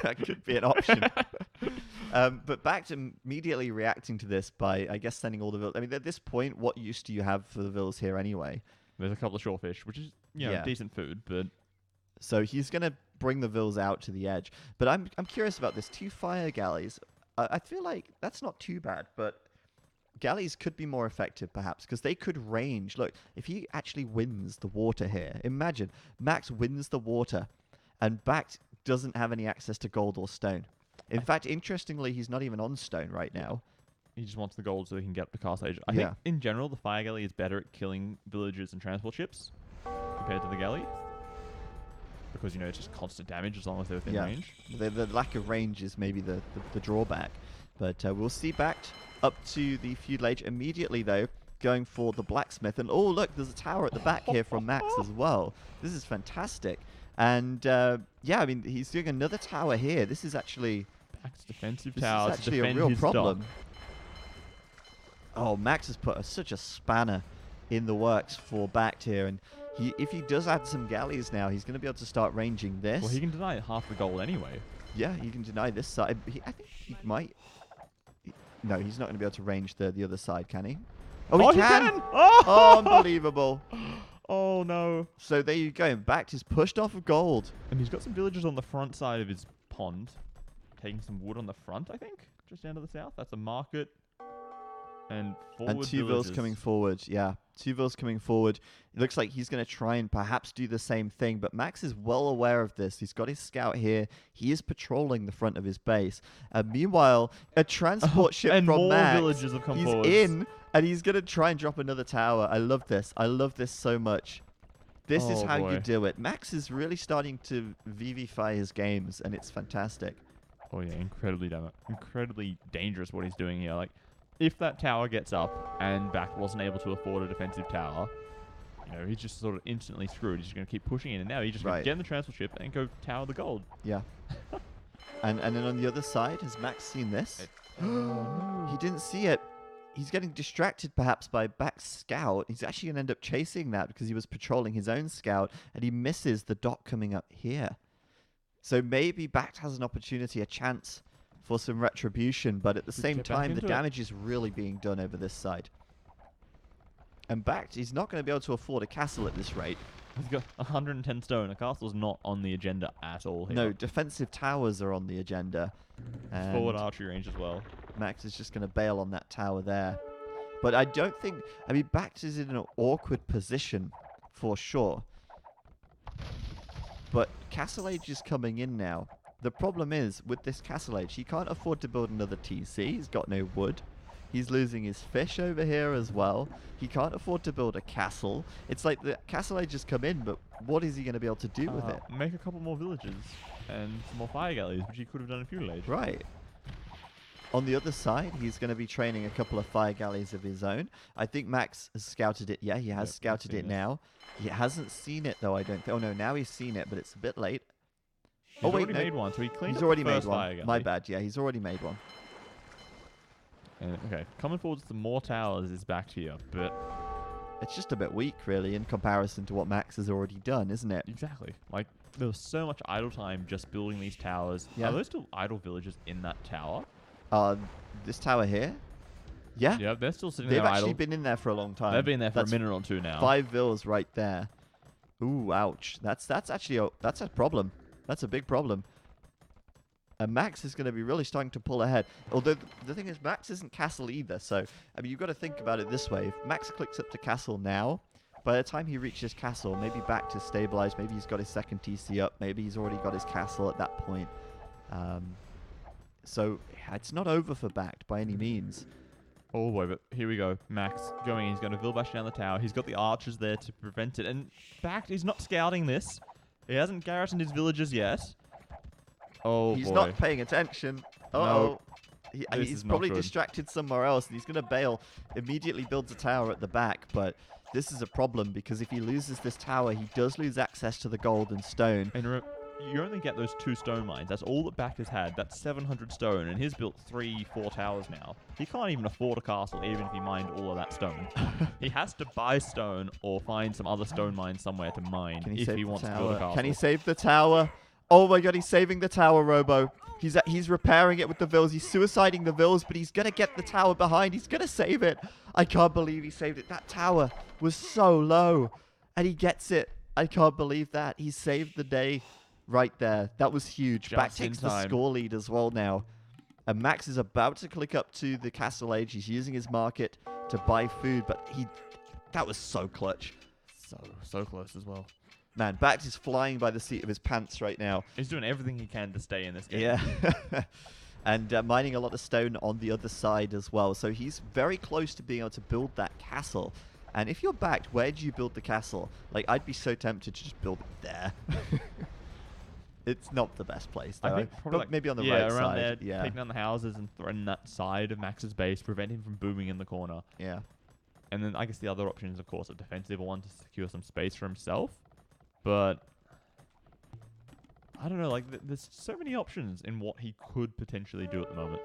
that could be an option. But Bact immediately reacting to this by, I guess, sending all the villas. I mean, at this point, what use do you have for the villas here anyway? There's a couple of shorefish, which is Yeah. decent food, but So he's going to bring the villas out to the edge. But I'm curious about this. 2 fire galleys. I feel like that's not too bad, but galleys could be more effective, perhaps, because they could range. Look, if he actually wins the water here, imagine Max wins the water, and Bact doesn't have any access to gold or stone. In fact, interestingly, he's not even on stone right now. he just wants the gold so he can get up to cast age. I Yeah. think, in general, the fire galley is better at killing villagers and transport ships compared to the galley. Because, it's just constant damage as long as they're within Yeah. range. The lack of range is maybe the drawback. But we'll see Bact up to the feudal age immediately, though, going for the blacksmith. And oh, look, there's a tower at the back here from Max as well. This is fantastic. And yeah, I mean, he's doing another tower here. This is actually Bact's defensive this tower is to actually a defend real his problem. dock. Oh, Max has put such a spanner in the works for Bact here, and if he does add some galleys now, he's going to be able to start ranging this. Well, he can deny half the gold anyway. Yeah, he can deny this side. I think he might. No, he's not going to be able to range the other side, can he? Oh, he can! Oh, unbelievable. Oh, no. So there you go. Bact is pushed off of gold. And he's got some villagers on the front side of his pond. Taking some wood on the front, I think. Just down to the south. That's a market. And forward And 2 vills coming forward. Yeah, 2 vills coming forward. It looks like he's going to try and perhaps do the same thing, but Max is well aware of this. He's got his scout here. He is patrolling the front of his base. Meanwhile, a transport ship and from more Max, villagers have come he's forwards. in, and he's going to try and drop another tower. I love this. I love this so much. This is Oh, how you boy. do it. Max is really starting to vivify his games, and it's fantastic. Oh, yeah, incredibly dangerous what he's doing here. Like, if that tower gets up and Bact wasn't able to afford a defensive tower, he's just sort of instantly screwed. He's just going to keep pushing in, and now he's just going Right. to get in the transport ship and go tower the gold. Yeah. and then on the other side, has Max seen this? He didn't see it. He's getting distracted perhaps by Bact's scout. He's actually going to end up chasing that because he was patrolling his own scout, and he misses the dock coming up here. So maybe Bact has an opportunity, a chance for some retribution, but at the Just same get back time, the into it. damage is really being done over this side. And Bact, he's not going to be able to afford a castle at this rate. He's got 110 stone. A castle's not on the agenda at all here. No, defensive towers are on the agenda. Forward And archery range as well. Max is just going to bail on that tower there. But I don't think... I mean, Bact is in an awkward position, for sure. But Castle Age is coming in now. The problem is, with this Castle Age, he can't afford to build another TC. He's got no wood. He's losing his fish over here as well. He can't afford to build a castle. It's like the Castle Age has come in, but what is he going to be able to do with it? Make a couple more villages and some more fire galleys, which he could have done in Feudal Age. Right. On the other side, he's going to be training a couple of fire galleys of his own. I think Max has scouted it. Yeah, he has Yep, scouted it now. He hasn't seen it, though, I don't think. Oh, no, now he's seen it, but it's a bit late. He's Oh, wait, already no. made one, so he cleaned He's up already the made first fire one. galley. My bad, yeah, he's already made one. Okay, coming forward with some more towers is back here, but It's just a bit weak, really, in comparison to what Max has already done, isn't it? exactly. Like, there was so much idle time just building these towers. Yeah. Are there still idle villages in that tower? This tower here? Yeah. Yeah, they're still sitting They've there actually idle. been in there for a long time. They've been there for That's a minute or two now. 5 vills right there. Ooh, ouch. That's actually that's a problem. That's a big problem. And Max is going to be really starting to pull ahead. Although the thing is, Max isn't castle either. So, I mean, you've got to think about it this way. If Max clicks up to castle now, by the time he reaches castle, maybe Bact is stabilized. Maybe he's got his second TC up. Maybe he's already got his castle at that point. So, it's not over for Bact by any means. Oh boy, but here we go. Max going, he's going to Vilbash down the tower. He's got the archers there to prevent it. And Bact is not scouting this. He hasn't garrisoned his villages yet. Oh He's boy. not paying attention. Uh-oh. This He's is not probably good. distracted somewhere else, and he's going to bail. Immediately builds a tower at the back, but this is a problem because if he loses this tower, he does lose access to the gold and stone. And you only get those 2 stone mines. That's all that Bact has had. That's 700 stone, and he's built 3-4 towers now. He can't even afford a castle, even if he mined all of that stone. He has to buy stone or find some other stone mine somewhere to mine Can he if save he the wants to tower? build a castle. Can he save the tower? Oh my god, he's saving the tower, Robo. He's repairing it with the vills. He's suiciding the vills, but he's going to get the tower behind. He's going to save it. I can't believe he saved it. That tower was so low, and he gets it. I can't believe that. He saved the day right there. That was huge. Just Back in takes the time. score lead as well now. And Max is about to click up to the Castle Age. He's using his market to buy food, but that was so clutch. So close as well. Man, Bact is flying by the seat of his pants right now. He's doing everything he can to stay in this game. Yeah. And mining a lot of stone on the other side as well. So he's very close to being able to build that castle. And if you're Bact, where do you build the castle? Like, I'd be so tempted to just build it there. It's not the best place, though. I think but probably like, maybe on the yeah, right around side. there, Yeah. taking down the houses and threatening that side of Max's base, prevent him from booming in the corner. Yeah. And then I guess the other option is, of course, a defensive one to secure some space for himself. But I don't know, like there's so many options in what he could potentially do at the moment.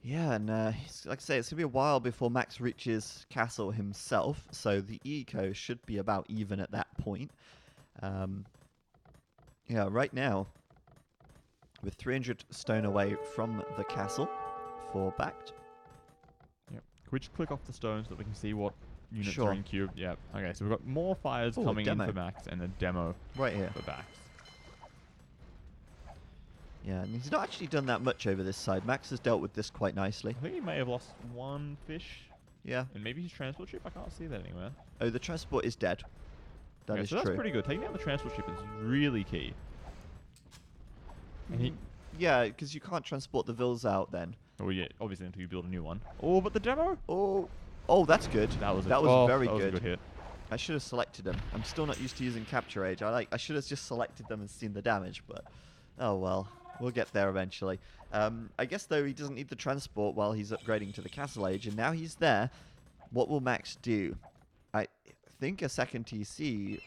Yeah, and like I say, it's going to be a while before Max reaches castle himself, so the eco should be about even at that point. Yeah, right now, with 300 stone away from the castle for Bact. Yep. Could we just click off the stone so that we can see what units Sure. are in queue? Yeah. Okay, so we've got more fires Ooh, a coming in demo. for Max and a demo Right here. for Bax. Yeah, and he's not actually done that much over this side. Max has dealt with this quite nicely. I think he may have lost 1 fish, Yeah. and maybe his transport ship. I can't see that anywhere. Oh, the transport is dead. That Okay, is so that's true. pretty good. Taking down the transport ship is really key. And he, Yeah, because you can't transport the vills out then. oh yeah, obviously until you build a new one. Oh, but the demo. Oh, that's good. That was very that was good. a good hit. I should have selected them. I'm still not used to using capture age. I should have just selected them and seen the damage, but oh well. We'll get there eventually. I guess though he doesn't need the transport while he's upgrading to the castle age, and now he's there. What will Max do? I think a second TC.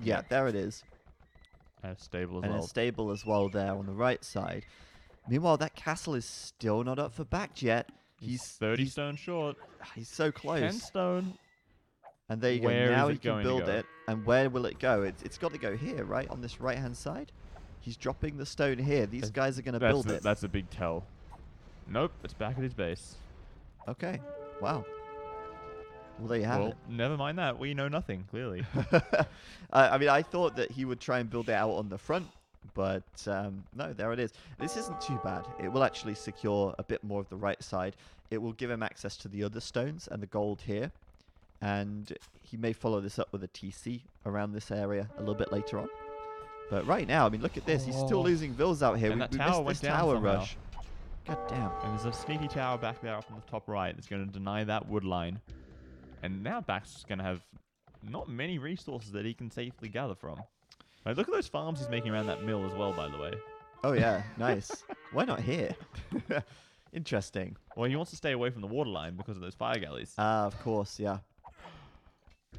Yeah, there it is. And stable as And well. it's stable as well there on the right side. Meanwhile, that castle is still not up for Bact yet. He's 30 stone short. He's so 10 close. stone. And there you go. Where Now is he it can going to build go? it. And where will it go? It's got to go here, right? On this right-hand side. He's dropping the stone here. These guys are going to build it. That's a big tell. Nope, it's back at his base. Okay. Wow. Well, there you have Well, never mind that. We know nothing, clearly. it. I mean, I thought that he would try and build it out on the front, but no, there it is. This isn't too bad. It will actually secure a bit more of the right side. It will give him access to the other stones and the gold here. And he may follow this up with a TC around this area a little bit later on. But right now, I mean, look at this. He's still losing vills out here. And We that missed tower this went down tower somehow. rush. God damn. And there's a sneaky tower back there up on the top right that's going to deny that wood line. And now Bact's going to have not many resources that he can safely gather from. Like, look at those farms he's making around that mill as well, by the way. Oh, yeah. Nice. Why not here? Interesting. Well, he wants to stay away from the water line because of those fire galleys. Ah, of course, yeah.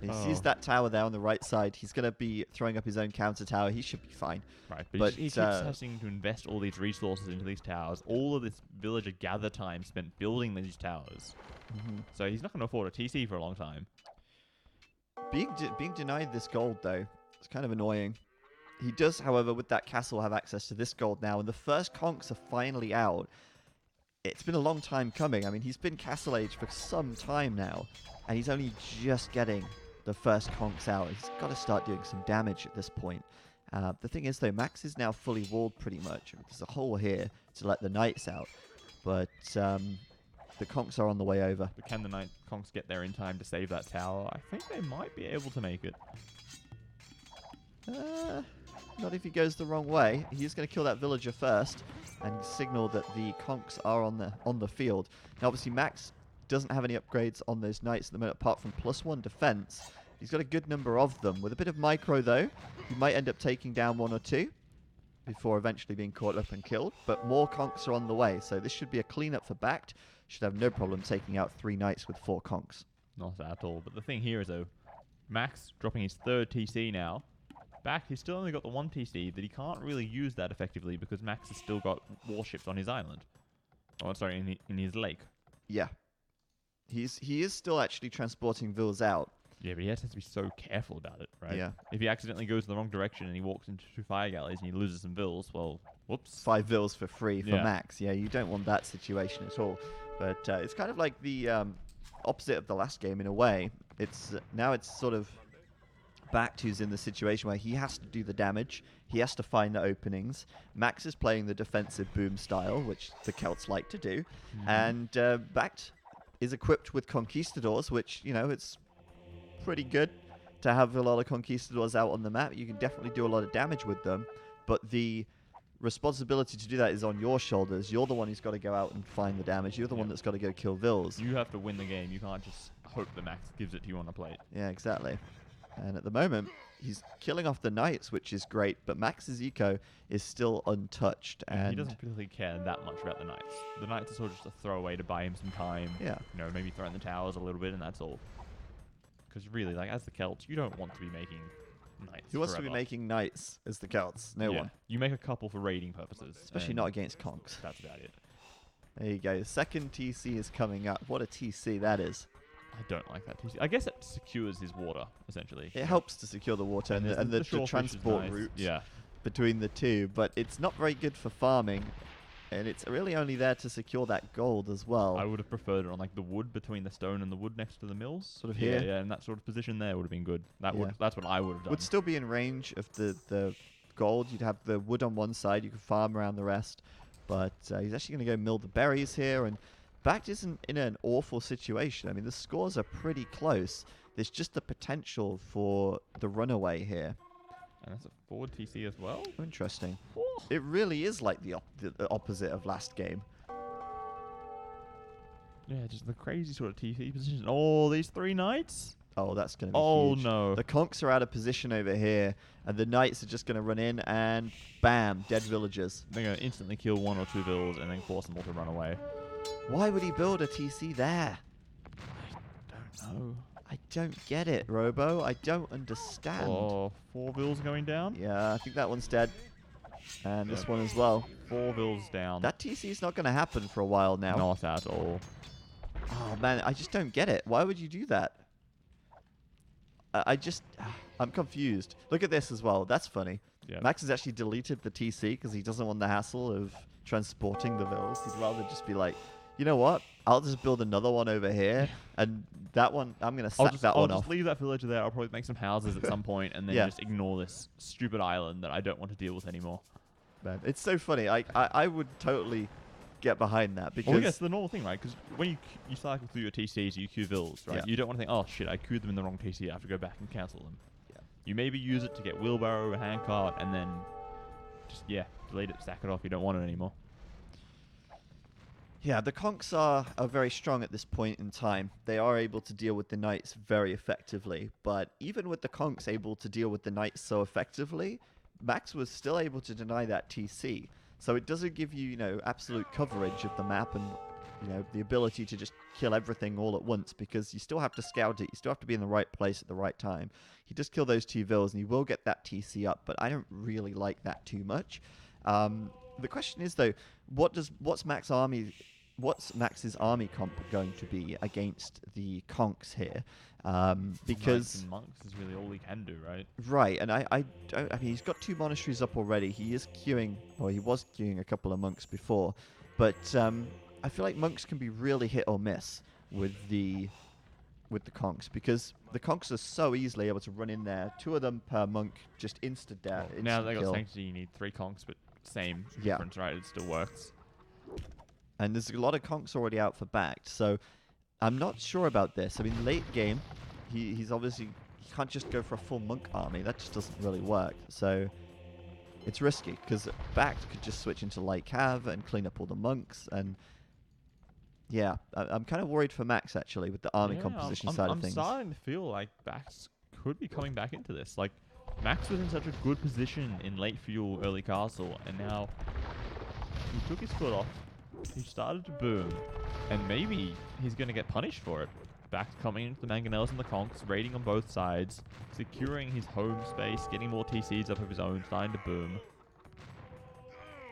He sees Oh. that tower there on the right side. He's going to be throwing up his own counter tower. He should be fine. Right, but, he keeps having to invest all these resources into these towers. All of this villager gather time spent building these towers. So he's not going to afford a TC for a long time. Being denied this gold, though, it's kind of annoying. He does, however, with that castle, have access to this gold now, and the first conks are finally out. It's been a long time coming. I mean, he's been Castle Age for some time now, and he's only just getting the first conks out. He's got to start doing some damage at this point. The thing is, though, Max is now fully walled pretty much. There's a hole here to let the knights out, but the conks are on the way over. But can the Night Conks get there in time to save that tower? I think they might be able to make it. Not if he goes the wrong way. He's going to kill that villager first and signal that the conks are on the field. Now, obviously, Max doesn't have any upgrades on those knights at the minute, apart from +1 defense. He's got a good number of them. With a bit of micro, though, he might end up taking down 1 or 2 before eventually being caught up and killed. But more conks are on the way, so this should be a cleanup for Bact. Should have no problem taking out 3 knights with 4 conks. Not at all. But the thing here is, though, Max dropping his 3rd TC now. Bact, he's still only got the 1 TC, that he can't really use that effectively because Max has still got warships on his island. Oh, sorry, in his lake. Yeah. He is still actually transporting vills out. Yeah, but he has to be so careful about it, right? Yeah. If he accidentally goes in the wrong direction and he walks into 2 fire galleys and he loses some vills, well, whoops. 5 vills for free for Yeah. Max. Yeah, you don't want that situation at all. But it's kind of like the opposite of the last game in a way. Now it's sort of Bact who's in the situation where he has to do the damage. He has to find the openings. Max is playing the defensive boom style, which the Celts like to do. And Bact is equipped with conquistadors, which, you know, it's pretty good to have a lot of conquistadors out on the map. You can definitely do a lot of damage with them, but the responsibility to do that is on your shoulders. You're the one who's got to go out and find the damage. You're the one that's got to go kill vills. You have to win the game. You can't just hope that Max gives it to you on a plate. Yeah, exactly. And at the moment, he's killing off the knights, which is great, but Max's eco is still untouched. And he And doesn't really care that much about the knights. The knights are sort of just a throwaway to buy him some time. yeah, You know, maybe throw in the towers a little bit, and that's all. Because really, like, as the Celts, you don't want to be making knights. who wants to be forever. making knights as the Celts? No Yeah. one. You make a couple for raiding purposes. Especially and not against conks. That's about it. There you go. Second TC is coming up. What a TC that is. I don't like that TC. I guess it secures his water, essentially. It helps to secure the water and, there's the shore fish is transport nice. routes Yeah. between the two, but it's not very good for farming, and it's really only there to secure that gold as well. I would have preferred it on like the wood between the stone and the wood next to the mills. Sort of Yeah, here? yeah, and that sort of position there would have been good. That Yeah. would that's what I would have done. Would still be in range of the gold. You'd have the wood on one side, you could farm around the rest, but he's actually going to go mill the berries here, and Bact isn't in an awful situation. I mean, the scores are pretty close. There's just the potential for the runaway here. And that's a forward TC as well. Interesting. Oh. It really is like the opposite of last game. Yeah, just the crazy sort of TC position. Oh, these 3 knights. Oh, that's going to be Oh huge. no. The conks are out of position over here, and the knights are just going to run in, and bam, dead villagers. They're gonna instantly kill 1 or 2 vills and then force them all to run away. Why would he build a TC there? Don't know. I don't get it, Robo. I don't understand. Oh, 4 vills going down. Yeah, I think that one's dead. And this Yep. one as well. 4 vills down. That TC is not going to happen for a while now. Not at all. Oh, man, I just don't get it. Why would you do that? I'm confused. Look at this as well. That's funny. Yeah. Max has actually deleted the TC because he doesn't want the hassle of transporting the vills. He'd rather just be like, you know what? I'll just build another one over here, and that one, I'm going to sack that I'll one just off. leave that villager there. I'll probably make some houses at some point, and then Yeah. just ignore this stupid island that I don't want to deal with anymore. Man, it's so funny. I would totally get behind that because Well, yeah, it's the normal thing, right? Because when you cycle through your TCs, you queue vills, right? Yeah. You don't want to think, oh shit, I queued them in the wrong TC. I have to go back and cancel them. Yeah. You maybe use it to get wheelbarrow or handcart, and then just delete it, sack it off. You don't want it anymore. Yeah, the conks are very strong at this point in time. They are able to deal with the knights very effectively, but even with the conks able to deal with the knights so effectively, Max was still able to deny that TC. So it doesn't give you, absolute coverage of the map and, the ability to just kill everything all at once because you still have to scout it. You still have to be in the right place at the right time. He does kill those 2 vills and he will get that TC up, but I don't really like that too much. The question is, though, what's Max's army comp going to be against the conks here? Because Knights and monks is really all he can do, right? right, and I mean he's got 2 monasteries up already. He is queuing, or he was queuing a couple of monks before, but I feel like monks can be really hit or miss with the conks because the conks are so easily able to run in there. 2 of them per monk, just insta death. Well, now they got sanctity, you need 3 conks, but same difference, right? It still works. And there's a lot of conks already out for Bact, so I'm not sure about this. I mean, late game, he's obviously he can't just go for a full monk army. That just doesn't really work. So it's risky because Bact could just switch into light cav and clean up all the monks. And yeah, I'm kind of worried for Max actually with the army composition side of things. I'm starting to feel like Bact could be coming back into this. Like Max was in such a good position in late fuel, early castle, and now he took his foot off. He started to boom, and maybe he's going to get punished for it. Bact coming into the mangonels and the conks, raiding on both sides, securing his home space, getting more TCs up of his own, starting to boom.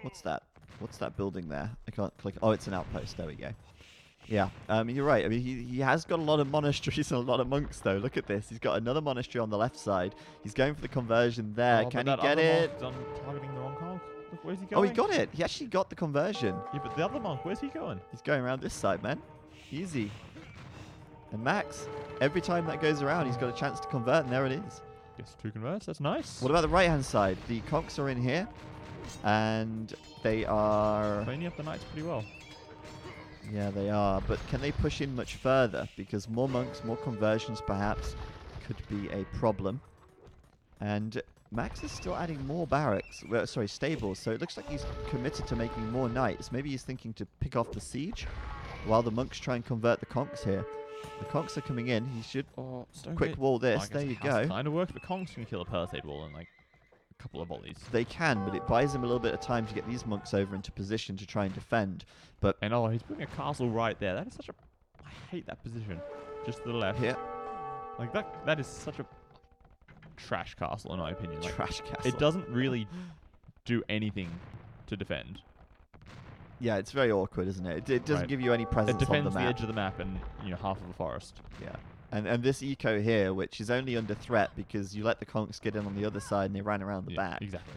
What's that? What's that building there? I can't click. Oh, it's an outpost. There we go. Yeah, you're right. I mean, he has got a lot of monasteries and a lot of monks, though. Look at this. He's got another monastery on the left side. He's going for the conversion there. Can he get it? I'm targeting the wrong conk. Look, where's he Oh, going? he got it. He actually got the conversion. Yeah, but the other monk, where's he going? He's going around this side, man. Easy. And Max, every time that goes around, he's got a chance to convert, and there it is. Gets 2 converts. That's nice. What about the right-hand side? The conks are in here, and they are... Cleaning up the knights pretty well. Yeah, they are. But can they push in much further? Because more monks, more conversions, perhaps, could be a problem. And Max is still adding more barracks. Well, sorry, stables. So it looks like he's committed to making more knights. Maybe he's thinking to pick off the siege while the monks try and convert the conks here. The conks are coming in. He should quick wall this. There you go. Kind of works, but conks can kill a palisade wall in like a couple of volleys. They can, but it buys him a little bit of time to get these monks over into position to try and defend. But And he's putting a castle right there. That is such a... I hate that position. Just to the left. here, Like that is such a trash castle in my opinion. Like, trash castle. it doesn't really do anything to defend. Yeah, it's very awkward, isn't it? It doesn't Right. give you any presence It defends on the the map. edge of the map and half of the forest. Yeah. And this eco here, which is only under threat because you let the conks get in on the other side and they ran around the back. Exactly.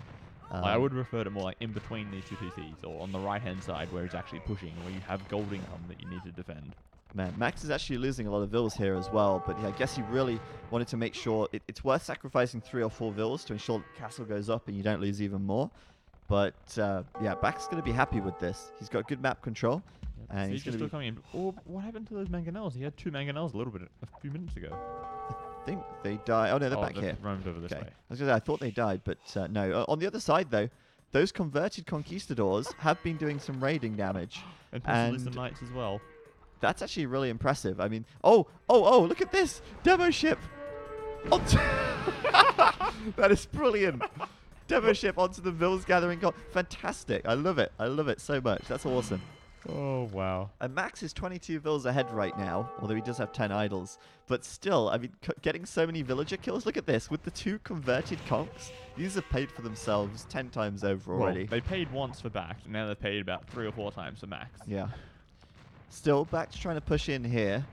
I would refer to more like in between these 2 TCs or on the right hand side where he's actually pushing, where you have gold income that you need to defend. Man, Max is actually losing a lot of vills here as well, but yeah, I guess he really wanted to make sure it's worth sacrificing 3 or 4 vills to ensure the castle goes up and you don't lose even more. But yeah, Bact's going to be happy with this. He's got good map control. And he's Siege is going to still be... coming in. Oh, what happened to those mangonels? He had 2 mangonels a few minutes ago. I think they died. Oh, no, they're back they've here. roamed over this Okay. way. I was going to say, I thought they died, but no. On the other side, though, those converted conquistadors have been doing some raiding damage. And possibly And- some knights as well. That's actually really impressive. I mean, oh, look at this demo ship. That is brilliant. Demo ship onto the Vills Gathering Gold. Fantastic. I love it. I love it so much. That's awesome. Oh, wow. And Max is 22 Vills ahead right now, although he does have 10 idols. But still, I mean, getting so many villager kills. Look at this. With the 2 converted conks, these have paid for themselves 10 times over already. Well, they paid once for Bact, and now they've paid about 3 or 4 times for Max. Yeah. Still, Bact's trying to push in here,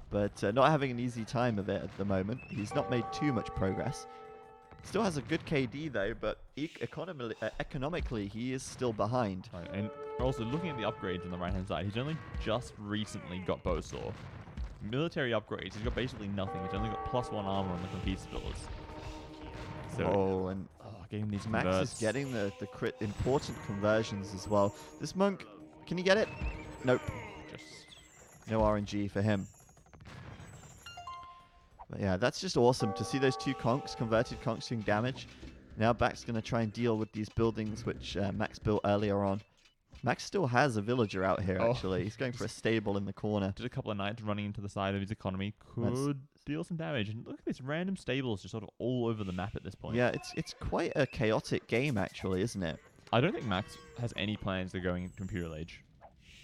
but not having an easy time of it at the moment. He's not made too much progress. Still has a good KD though, but economically he is still behind. Right, and Also, looking at the upgrades on the right-hand side, he's only just recently got Bowsaw. Military upgrades, he's got basically nothing. He's only got +1 armor on the Conquistadors. So, Oh, and getting these Max converts. is getting the important conversions as well. This monk, can he get it? Nope. Just No RNG for him. But yeah, that's just awesome to see those two conks, converted conks, doing damage. Now Bact's going to try and deal with these buildings which Max built earlier on. Max still has a villager out here, actually. He's going for a stable in the corner. did a couple of knights running into the side of his economy. Could deal some damage. And look at these random stables just sort of all over the map at this point. Yeah, it's quite a chaotic game, actually, isn't it? I don't think Max has any plans of going into Imperial Age.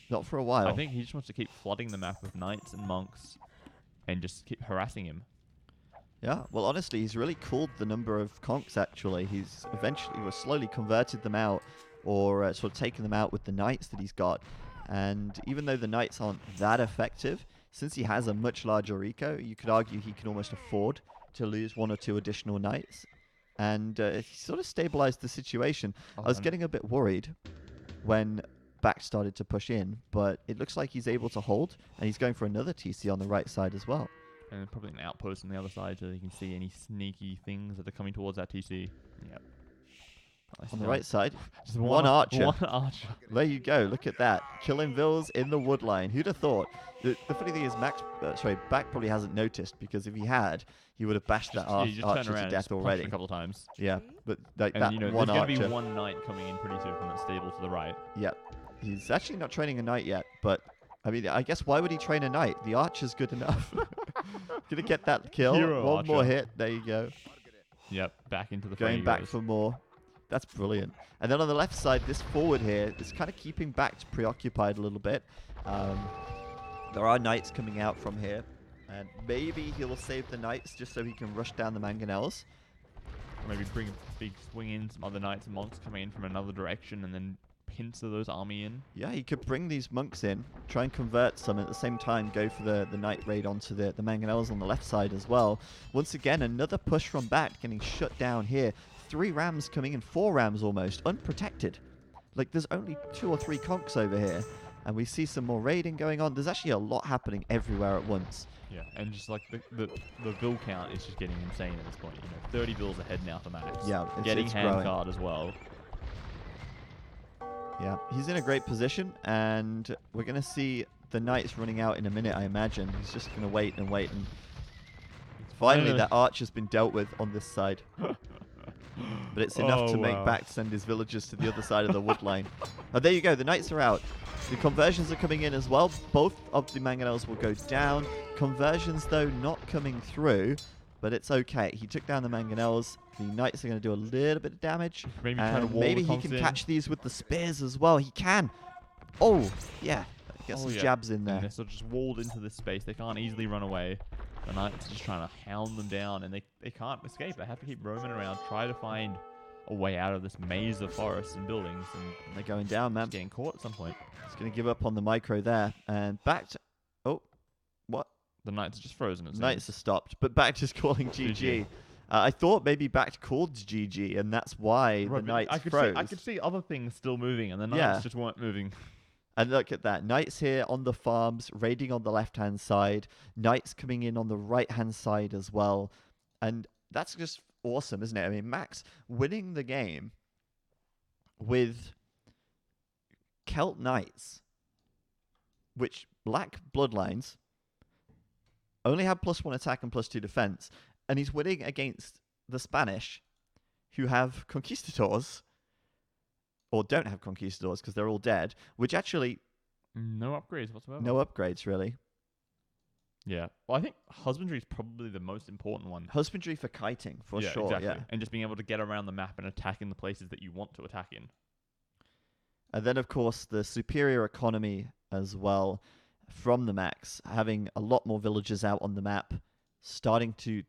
Not for a while. I think he just wants to keep flooding the map with knights and monks and just keep harassing him. Yeah, well, honestly, he's really cooled the number of conks, actually. He's eventually slowly converted them out or sort of taken them out with the knights that he's got. And even though the knights aren't that effective, since he has a much larger eco, you could argue he can almost afford to lose 1 or 2 additional knights. And he sort of stabilized the situation. I was getting a bit worried when Bact started to push in, but it looks like he's able to hold, and he's going for another TC on the right side as well. And probably an outpost on the other side so you can see any sneaky things that are coming towards that TC. Yep. On the right side, Just one archer. One archer. There you go. Look at that. Killing Vills in the woodline. Who'd have thought? The funny thing is, Bact probably hasn't noticed, because if he had, he would have bashed that archer to death already. A couple of times. Yeah, but like And that one there's archer. going to be one knight coming in pretty soon from that stable to the right. Yep. He's actually not training a knight yet, but I mean, I guess why would he train a knight? The archer's good enough. Gonna get that kill. Hero One more archer. hit. There you go. Yep, back into the fray Going he back goes. for more. That's brilliant. And then on the left side, this forward here is kind of keeping Bact preoccupied a little bit. There are knights coming out from here. And maybe he'll save the knights just so he can rush down the mangonels. Maybe bring a big swing in, some other knights and monks coming in from another direction, and then pincer those army in. Yeah, he could bring these monks in, try and convert some, at the same time go for the knight raid onto the mangonels on the left side as well. Once again, another push from Bact getting shut down here. 3 rams coming in, 4 rams almost, unprotected. Like, there's only 2 or 3 conks over here. And we see some more raiding going on. There's actually a lot happening everywhere at once. Yeah, and just like the bill count is just getting insane at this point. 30 bills ahead now for Max. Yeah, getting it's hand growing. card as well. Yeah, he's in a great position, and we're going to see the knights running out in a minute, I imagine. He's just going to wait and wait, and finally that archer's been dealt with on this side. But it's enough to make Bact send his villagers to the other side of the wood line. Oh, there you go, the knights are out. The conversions are coming in as well. Both of the mangonels will go down. Conversions, though, not coming through, but it's okay. He took down the mangonels. The knights are going to do a little bit of damage. Maybe try to And wall maybe the he conks can in. catch these with the spears as well. He can. Oh, yeah. Get some jabs in And there. they're sort of just walled into this space. They can't easily run away. The knights are just trying to hound them down, and they can't escape. They have to keep roaming around, try to find a way out of this maze of forests and buildings, and They're going down, man. getting caught at some point. He's going to give up on the micro there. And Bact. Oh, what? The knights are just frozen. It Knights are seems. stopped, but Bact is calling GG. I thought maybe Bact called GG, and that's why Right, the but Knights froze. I could see other things still moving, and the knights Yeah. just weren't moving. And look at that. Knights here on the farms, raiding on the left-hand side. Knights coming in on the right-hand side as well. And that's just awesome, isn't it? I mean, Max winning the game with Celt Knights, which lack bloodlines, only have +1 attack and +2 defense, and he's winning against the Spanish, who have conquistadors, or don't have conquistadors because they're all dead, which actually, No upgrades whatsoever. no upgrades really. Yeah. Well, I think husbandry is probably the most important one. Husbandry for kiting, for yeah, sure, exactly. yeah. And just being able to get around the map and attack in the places that you want to attack in. And then, of course, the superior economy as well from the Max, having a lot more villagers out on the map, starting to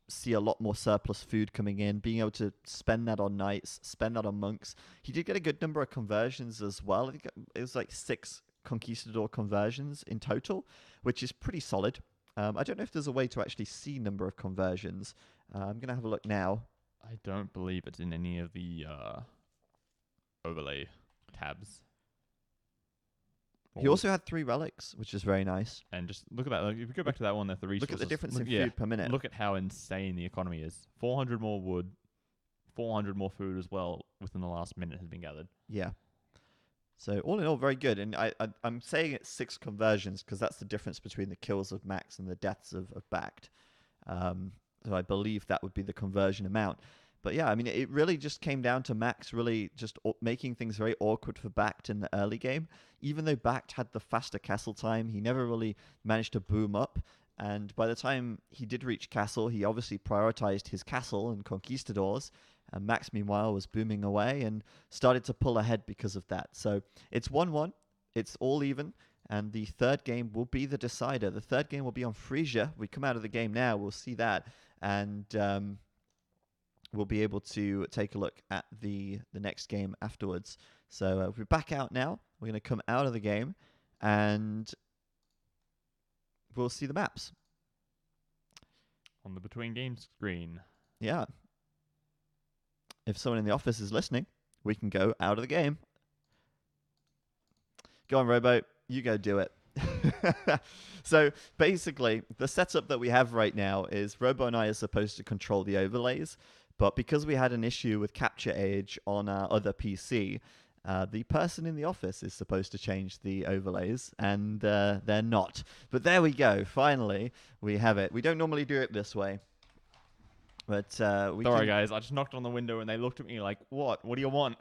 see a lot more surplus food coming in, being able to spend that on knights, spend that on monks. He did get a good number of conversions as well. I think it was like 6 conquistador conversions in total, which is pretty solid. I don't know if there's a way to actually see number of conversions. I'm going to have a look now. I don't believe it's in any of the overlay. tabs. He also had 3 relics, which is very nice. And just look at that. Like, if we go back to that one, the resources. Look at the difference in food per minute. Look at how insane the economy is. 400 more wood, 400 more food as well within the last minute has been gathered. Yeah. So all in all, very good. And I'm saying it's 6 conversions because that's the difference between the kills of Max and the deaths of Bact. So I believe that would be the conversion amount. But yeah, I mean, it really just came down to Max really just making things very awkward for Bact in the early game. Even though Bact had the faster castle time, he never really managed to boom up. And by the time he did reach castle, he obviously prioritized his castle and conquistadors. And Max, meanwhile, was booming away and started to pull ahead because of that. So it's 1-1. It's all even. And the third game will be the decider. The third game will be on Frisia. We come out of the game now. We'll see that. And we'll be able to take a look at the next game afterwards. So we're back out now. We're going to come out of the game. And we'll see the maps. On the Between Games screen. Yeah. If someone in the office is listening, we can go out of the game. Go on, Robo. You go do it. So basically, the setup that we have right now is Robo and I are supposed to control the overlays, but because we had an issue with capture age on our other PC, the person in the office is supposed to change the overlays, and they're not. But there we go. Finally, we have it. We don't normally do it this way. But Sorry, guys. I just knocked on the window and they looked at me like, what? What do you want?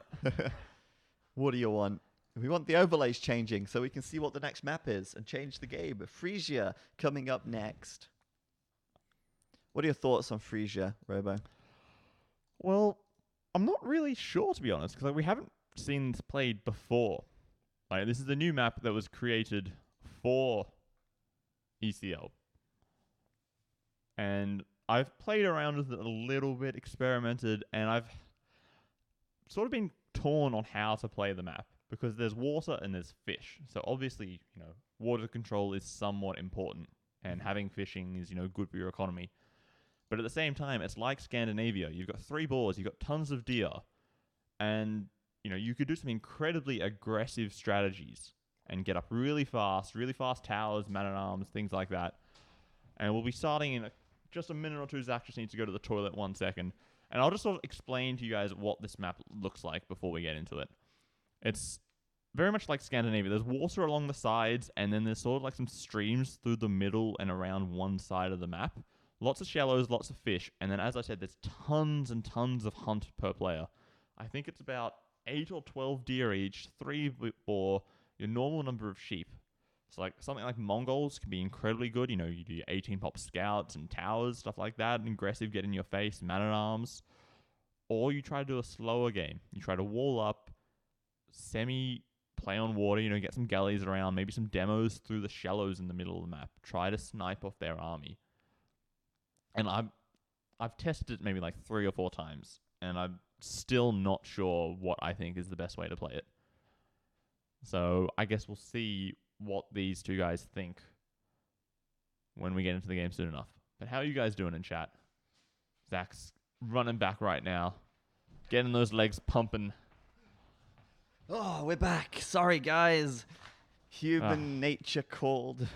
What do you want? We want the overlays changing so we can see what the next map is and change the game. Frisia coming up next. What are your thoughts on Frisia, Robo? Well, I'm not really sure, to be honest, because we haven't seen this played before. Like, this is a new map that was created for ECL. And I've played around with it a little bit, experimented, and I've sort of been torn on how to play the map. Because there's water and there's fish. So obviously, water control is somewhat important. And having fishing is, good for your economy. But at the same time, it's like Scandinavia. You've got 3 boars, you've got tons of deer. And, you could do some incredibly aggressive strategies. And get up really fast towers, man-at-arms, things like that. And we'll be starting in just a minute or two. Zach just needs to go to the toilet 1 second. And I'll just sort of explain to you guys what this map looks like before we get into it. It's very much like Scandinavia. There's water along the sides, and then there's sort of like some streams through the middle and around one side of the map. Lots of shallows, lots of fish, and then, as I said, there's tons and tons of hunt per player. I think it's about 8 or 12 deer each, 3 boar, your normal number of sheep. So like something like Mongols can be incredibly good. You do 18-pop scouts and towers, stuff like that, and aggressive, get in your face, man-at-arms. Or you try to do a slower game. You try to wall up, semi-play on water, get some galleys around, maybe some demos through the shallows in the middle of the map. Try to snipe off their army. And I've tested it maybe like 3 or 4 times, and I'm still not sure what I think is the best way to play it. So I guess we'll see what these two guys think when we get into the game soon enough. But how are you guys doing in chat? Zach's running back right now, getting those legs pumping. Oh, we're back. Sorry, guys. Human nature called.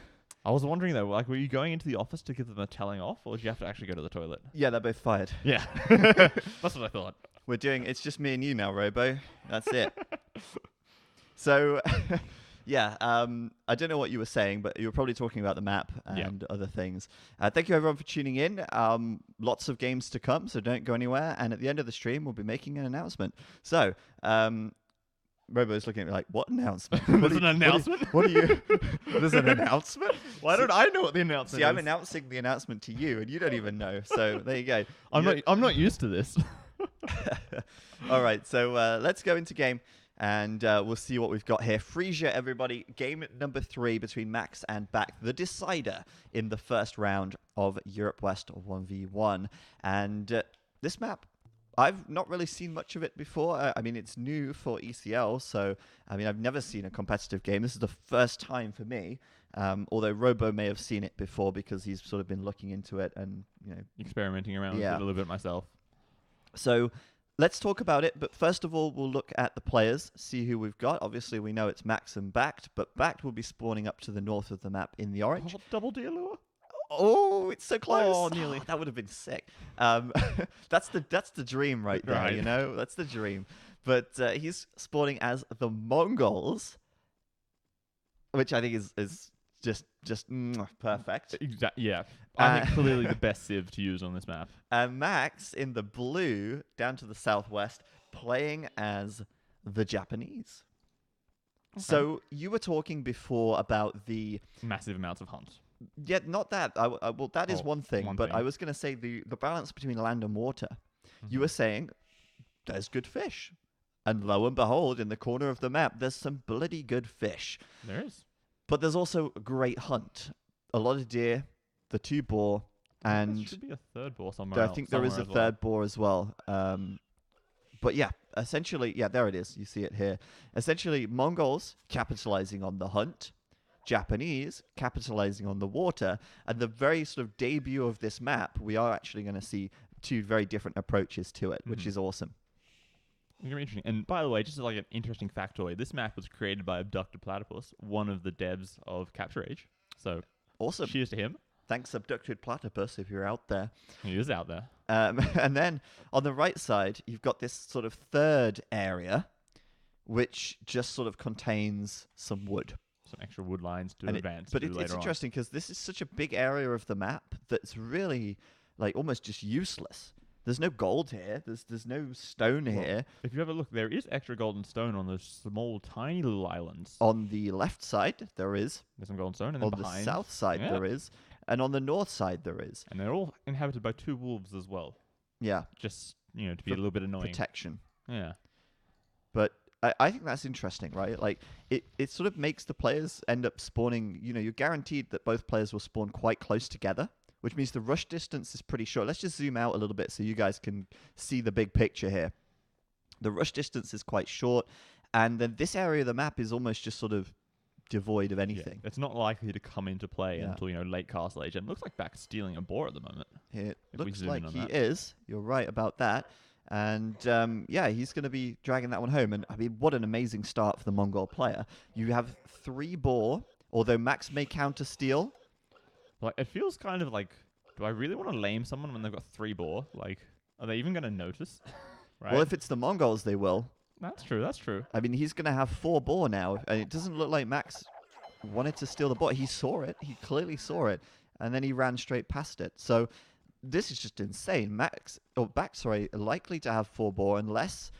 I was wondering, though, like, were you going into the office to give them a telling off, or did you have to actually go to the toilet? Yeah, they're both fired. Yeah. That's what I thought. It's just me and you now, Robo. That's it. So, yeah, I don't know what you were saying, but you were probably talking about the map and other things. Thank you, everyone, for tuning in. Lots of games to come, so don't go anywhere. And at the end of the stream, we'll be making an announcement. So, Robo's looking at me like, what announcement? There's an announcement? What are you? There's an announcement? Why don't I know what the announcement is? See, I'm announcing the announcement to you, and you don't even know. So there you go. I'm not used to this. All right, so let's go into game, and we'll see what we've got here. Frisia, everybody. Game number 3 between Max and Bact, the decider in the first round of Europe West 1v1. And this map, I've not really seen much of it before. I mean, it's new for ECL, so I mean, I've never seen a competitive game. This is the first time for me. Although Robo may have seen it before because he's sort of been looking into it and experimenting around with it a little bit myself. So let's talk about it. But first of all, we'll look at the players, see who we've got. Obviously, we know it's Max and Bact, but Bact will be spawning up to the north of the map in the orange. Oh, double deer lure. Oh, it's so close. Oh, nearly. That would have been sick. That's the dream right there, Right. you know? That's the dream. But he's spawning as the Mongols, which I think is just perfect. Yeah. I think Uh, clearly the best civ to use on this map. And Max in the blue, down to the southwest, playing as the Japanese. Okay. So you were talking before about the Massive amounts of hunt. yeah, not that. Well, that is Oh, one thing, one but thing. I was going to say the balance between land and water. You Mhm. were saying there's good fish, and lo and behold, in the corner of the map, there's some bloody good fish. There is. But there's also a great hunt. A lot of deer, the 2 boar, There and should be a third ball somewhere. I think there is a somewhere as third boar as well. But yeah, essentially, yeah, there it is. You see it here. Essentially, Mongols capitalizing on the hunt, Japanese capitalizing on the water, and the very sort of debut of this map, we are actually going to see 2 very different approaches to it, which Mhm. is awesome. It's gonna be interesting. And by the way, just as like an interesting factoid, this map was created by Abducted Platypus, one of the devs of Capture Age. So Awesome. cheers to him. Thanks, Abducted Platypus, if you're out there. He is out there. And then on the right side, you've got this sort of third area, which just sort of contains some wood. Some extra wood lines to And advance. But to it's later on. interesting because this is such a big area of the map that's really like almost just useless. There's no gold here. There's no stone Well, here. If you ever look, there is extra golden stone on those small, tiny little islands. On the left side, there is. There's some golden stone, and On then the behind. south side, Yeah. there is. And on the north side, there is. And they're all inhabited by 2 wolves as well. Yeah, Just to be For a little bit annoying. protection. Yeah. But I think that's interesting, right? Like, it sort of makes the players end up spawning, you're guaranteed that both players will spawn quite close together, which means the rush distance is pretty short. Let's just zoom out a little bit so you guys can see the big picture here. The rush distance is quite short, and then this area of the map is almost just sort of devoid of anything. Yeah. It's not likely to come into play Yeah. until late castle age. And it looks like Bact's stealing a boar at the moment. It If we looks zoom like in on he that. is. You're right about that. And yeah, he's going to be dragging that one home. And I mean, what an amazing start for the Mongol player. You have 3 boar, although Max may counter steal. Like, it feels kind of like, do I really want to lame someone when they've got 3 boar? Like, are they even going to notice? Right? Well, if it's the Mongols, they will. That's true. That's true. I mean, he's going to have 4 boar now. And it doesn't look like Max wanted to steal the boar. He saw it. He clearly saw it. And then he ran straight past it. So this is just insane. Bact, likely to have 4 boar unless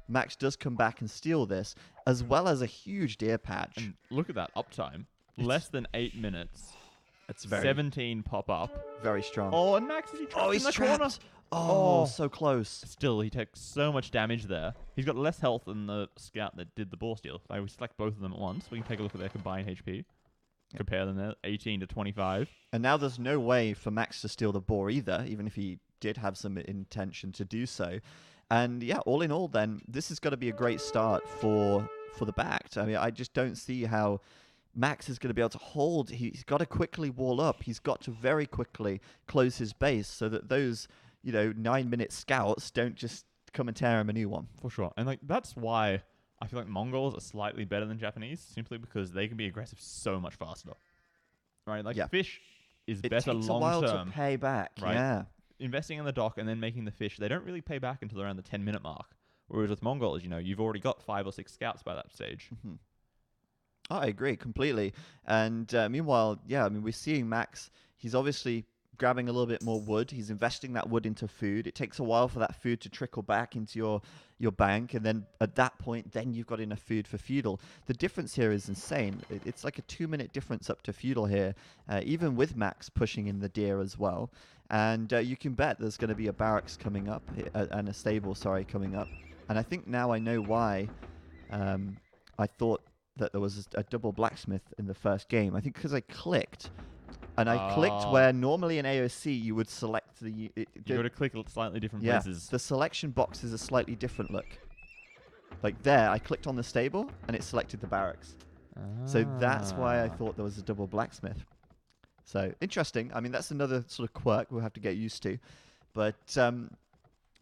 Max does come back and steal this, as well as a huge deer patch. And look at that uptime. Less than 8 minutes. It's very, 17 pop up. very strong. Oh, and Max is he trapped Oh, in he's the corner? trapped. Oh, Oh. so close. Still, he takes so much damage there. He's got less health than the scout that did the boar steal. Like, we select both of them at once. We can take a look at their combined HP. Compare them there, 18 to 25. And now there's no way for Max to steal the boar either, even if he did have some intention to do so. And yeah, all in all, then this is going to be a great start for the Bact. I mean, I just don't see how Max is going to be able to hold. He's got to quickly wall up. He's got to very quickly close his base so that those 9-minute scouts don't just come and tear him a new one. For sure. And like that's why I feel like Mongols are slightly better than Japanese, simply because they can be aggressive so much faster. Right? Like Yeah. fish is It better takes a long while term. to pay back. right? Yeah. Investing in the dock and then making the fish, they don't really pay back until around the 10-minute mark. Whereas with Mongols, you've already got 5 or 6 scouts by that stage. Mhm. Oh, I agree completely. And meanwhile, yeah, I mean, we're seeing Max. He's obviously grabbing a little bit more wood. He's investing that wood into food. It takes a while for that food to trickle back into your bank, and then at that point, then you've got enough food for feudal. The difference here is insane. It's like a 2-minute difference up to feudal here, even with Max pushing in the deer as well. And you can bet there's going to be a barracks coming up and a stable, coming up. And I think now I know why. I thought that there was a double blacksmith in the first game. I think because I clicked. And I clicked Ah. where normally in AOC you would select You got to click slightly different yeah, places. the selection box is a slightly different look. Like there, I clicked on the stable and it selected the barracks. So that's why I Ah. thought there was a double blacksmith. So interesting. I mean, that's another sort of quirk we'll have to get used to. But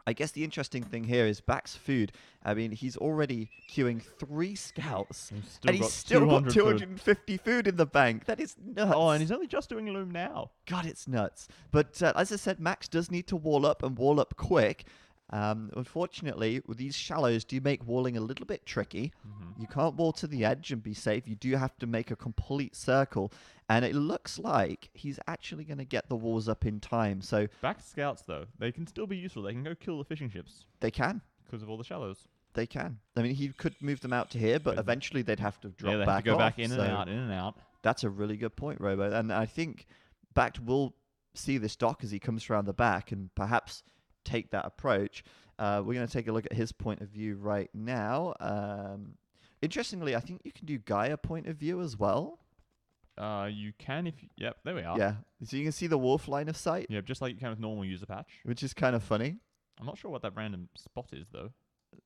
I guess the interesting thing here is Bact's food. I mean, he's already queuing 3 scouts, and he's still got 250 food in the bank. That is nuts. Oh, and he's only just doing Loom now. God, it's nuts. But as I said, Max does need to wall up and wall up quick. Unfortunately, with these shallows do make walling a little bit tricky. You can't wall to the edge and be safe. You do have to make a complete circle. And it looks like he's actually going to get the walls up in time. So Back scouts, though, they can still be useful. They can go kill the fishing ships they can. because of all the shallows. They can. I mean, he could move them out to here, but eventually they'd have to drop Yeah, they back have to go off, back in and so out, in and out. That's a really good point, Robo. And I think Bact will see this dock as he comes around the back and perhaps take that approach. We're going to take a look at his point of view right now. Interestingly, I think you can do Gaia point of view as well. You can if you, yep, there we are. Yeah. So you can see the wolf line of sight, Yeah, just like you can with normal user patch. which is kind of funny. I'm not sure what that random spot is, though.